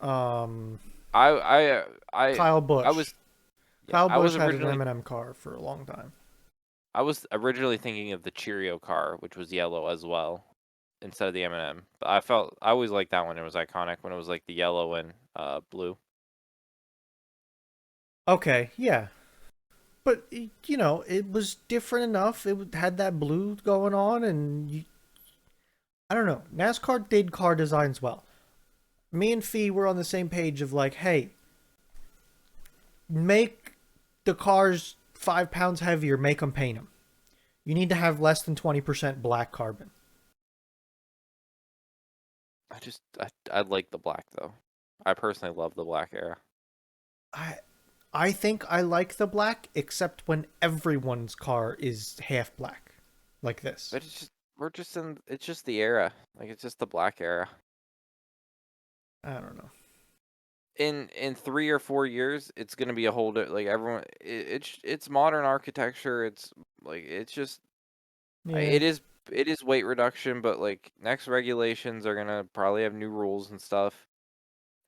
I I uh, I Kyle I Busch. was yeah, Kyle I was Busch had an originally M&M car for a long time. I was originally thinking of the Cheerio car, which was yellow as well, instead of the M&M. But I always liked that one. It was iconic when it was like the yellow and blue. Okay, yeah. But you know, it was different enough. Had that blue going on, and I don't know. NASCAR did car designs well. Me and Fee were on the same page of like, hey, make the cars 5 pounds heavier. Make them paint them. You need to have less than 20% black carbon. I like the black though. I personally love the black era. I I think I like the black, except when everyone's car is half black, like this. But it's just the era. Like it's just the black era. I don't know. In 3 or 4 years, it's gonna be a whole like everyone. It's modern architecture. It's like it's just Yeah, it is weight reduction, but like next regulations are gonna probably have new rules and stuff,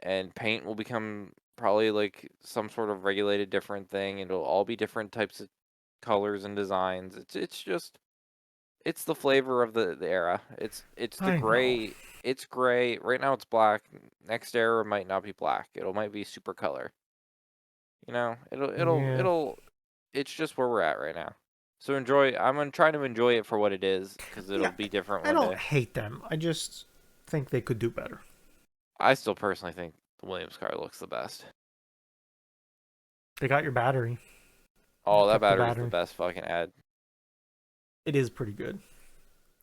and paint will become probably like some sort of regulated different thing. It'll all be different types of colors and designs. It's the flavor of the era. It's the I know. gray. It's gray. Right now it's black. Next era might not be black. It might be super color. You know, Yeah, it's just where we're at right now. So enjoy. I'm gonna try to enjoy it for what it is, because it'll yeah. be different I one don't day. hate them. I just think they could do better. I still personally think the Williams car looks the best. They got your battery. They Oh, that kept the battery's the battery. best fucking ad. It is pretty good.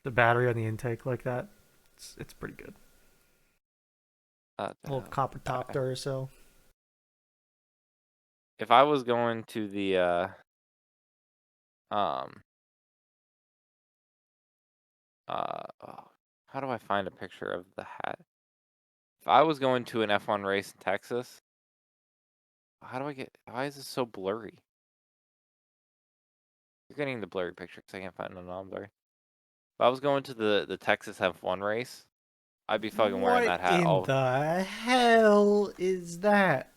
The battery on the intake like that, it's pretty good. A little copper top Uh, Duracell. if I was going to the um oh, how do I find a picture of the hat? If I was going to an F1 race in Texas, how do I get? Why is this so blurry? You're getting the blurry picture because I can't find it on blurry. If I was going to the Texas F1 race, I'd be fucking wearing What that hat in all. the hell is that?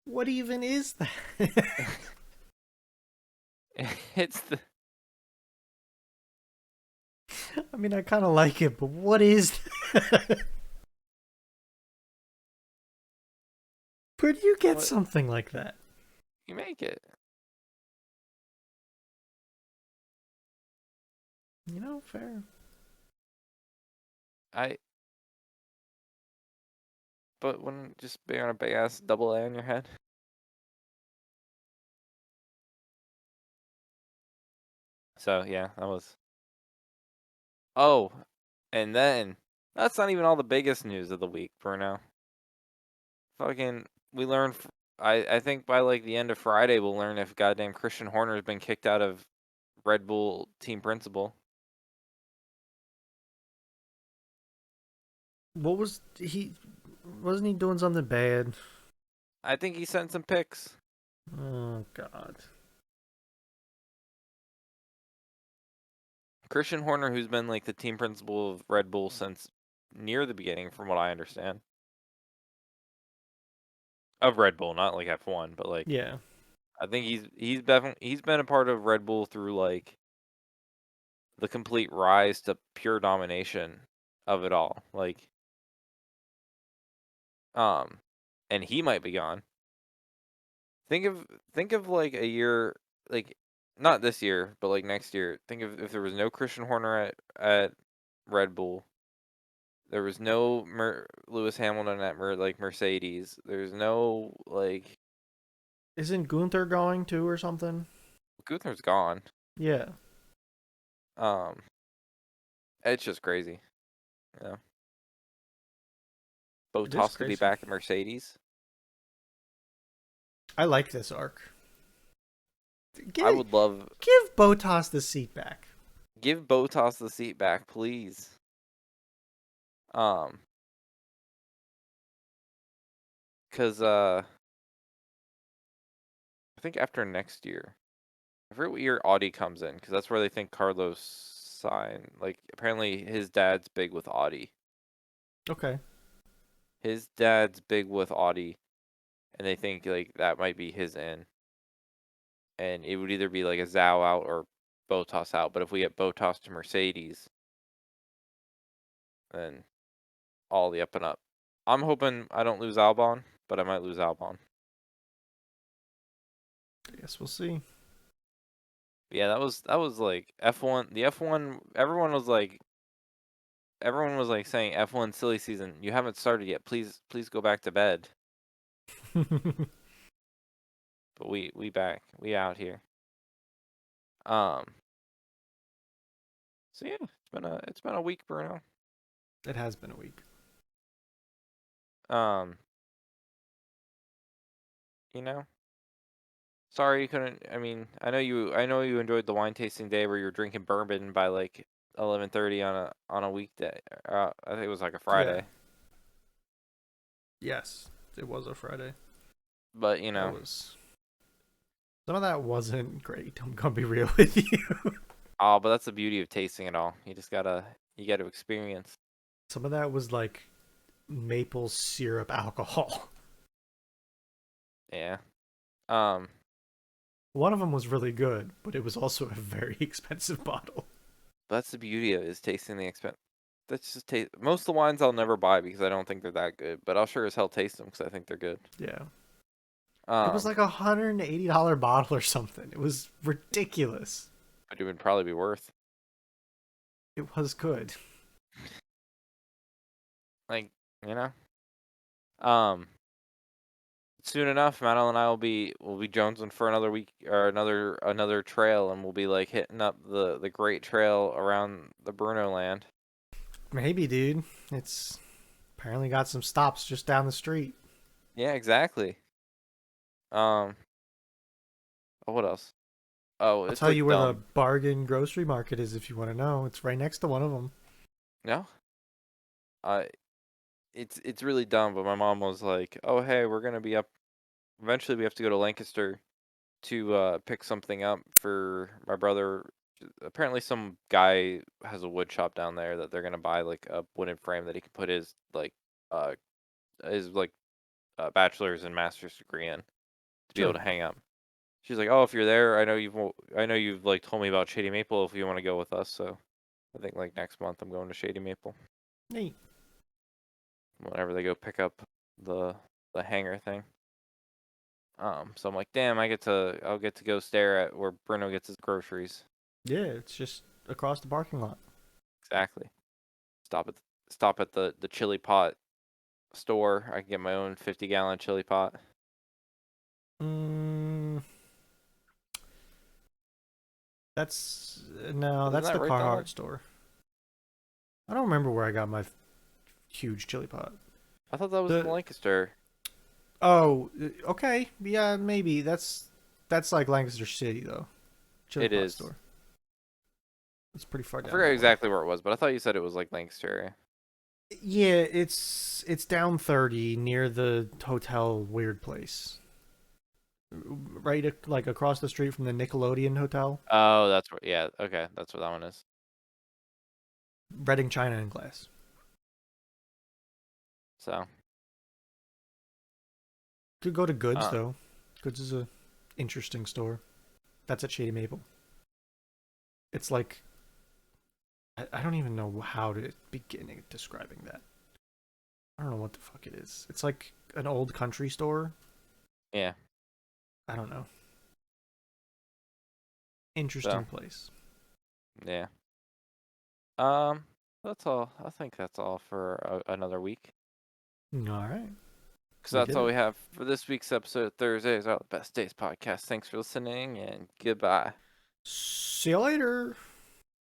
What even is that? It's the. I mean, I kind of like it, but what is that? Where do you get What something like that? you make it? Fair. I. But wouldn't just be on a big ass double A on your head? So yeah, that was. Oh, and then that's not even all the biggest news of the week, Bruno. Fucking, we learned. I think by like the end of Friday, we'll learn if goddamn Christian Horner has been kicked out of Red Bull team principal. What was he? Wasn't he doing something bad? I think he sent some pics. Oh God. Christian Horner, who's been like the team principal of Red Bull since near the beginning, from what I understand, of Red Bull, not like F1, but like Yeah. I think he's definitely he's been a part of Red Bull through like the complete rise to pure domination of it all. Like um and he might be gone. Think of think of like a year like not this year, but like next year. Think of if there was no Christian Horner at Red Bull. There was no Lewis Hamilton at like Mercedes. There's no like Isn't Gunther going too or something? Gunther's gone. Yeah. Um, it's just crazy. Yeah, It is Botas to be crazy. back at Mercedes. I like this arc. I Give would love give Botas the seat back. give Botas the seat back, please. Um, cause I think after next year, I forget what year Audi comes in, cause that's where they think Carlos signed. Like apparently his dad's big with Audi. Okay. His dad's big with Audi, and they think like that might be his in. And it would either be like a Zhao out or Botas out. But if we get Botas to Mercedes, then all the up and up. I'm hoping I don't lose Albon, but I might lose Albon. I guess we'll see. Yeah, that was like F1. The F1. Everyone was like saying F1 silly season. You haven't started yet. Please go back to bed. But we back. We out here. Um. So yeah, it's been a week, Bruno. It has been a week. Um. You know, sorry you couldn't. I mean, I know you enjoyed the wine tasting day where you were drinking bourbon by like 11:30 on a weekday. I think it was like a Yeah. Friday. Yes. It was a Friday. But That was some of that wasn't great. I'm gonna be real with you. oh, but that's the beauty of tasting it all. You gotta experience. Some of that was like maple syrup alcohol. Yeah. Um. One of them was really good, but it was also a very expensive bottle. That's the beauty of it, is tasting the expense. That's just taste. Most of the wines I'll never buy because I don't think they're that good. But I'll sure as hell taste them because I think they're good. Yeah. It was Um. like $180 bottle or something. It was ridiculous. But it would probably be worth. It was good. Like you know. Um. Soon enough, Madeline and I will be jonesing for another week or another trail, and we'll be like hitting up the great trail around the Bruno land. Maybe, dude. It's apparently got some stops just down the street. Yeah, exactly. Um, what else? Oh, I'll it's tell like you where the dumb. bargain grocery market is if you want to know. It's right next to one of them. No, I it's really dumb. But my mom was like, "Oh, hey, we're gonna be up eventually we have to go to Lancaster to pick something up for my brother. Apparently, some guy has a wood shop down there that they're gonna buy like a wooden frame that he can put uh his bachelor's and master's degree in to be able Sure. to hang up. She's like, "Oh, if you're there, I know you've like told me about Shady Maple. If you want to go with us, so I think like next month I'm going to Shady Maple Neat. whenever they go pick up the the hanger thing." So I'm like, "Damn, I'll get to go stare at where Bruno gets his groceries." Yeah, it's just across the parking lot. Exactly. Stop at stop at the chili pot store. I can get my own 50-gallon chili pot. Mm, that's no, Isn't that's that the right down Carhartt there? store. I don't remember where I got my huge chili pot. I thought that was in The Lancaster. Oh, okay, yeah, maybe that's like Lancaster City though. Chili It pot is. store. It's pretty far I down forgot the way. exactly where it was, but I thought you said it was like Lancaster area. Yeah, it's down 30 near the hotel Weird Place. Right like across the street from the Nickelodeon Hotel. Oh, that's where. Yeah, okay, that's where that one is. Reading China and Glass. So, Could go to Goods uh, though. Goods is a interesting store. That's at Shady Maple. It's like I don't even know how to begin describing that. I don't know what the fuck it is. It's like an old country store. yeah. I don't know. So, Interesting place. yeah. Um, that's all. I think that's all for another week. All right. Because We that's did all it. we have for this week's episode of Thursdays Are the Best Days podcast. Thanks for listening and goodbye. See you later.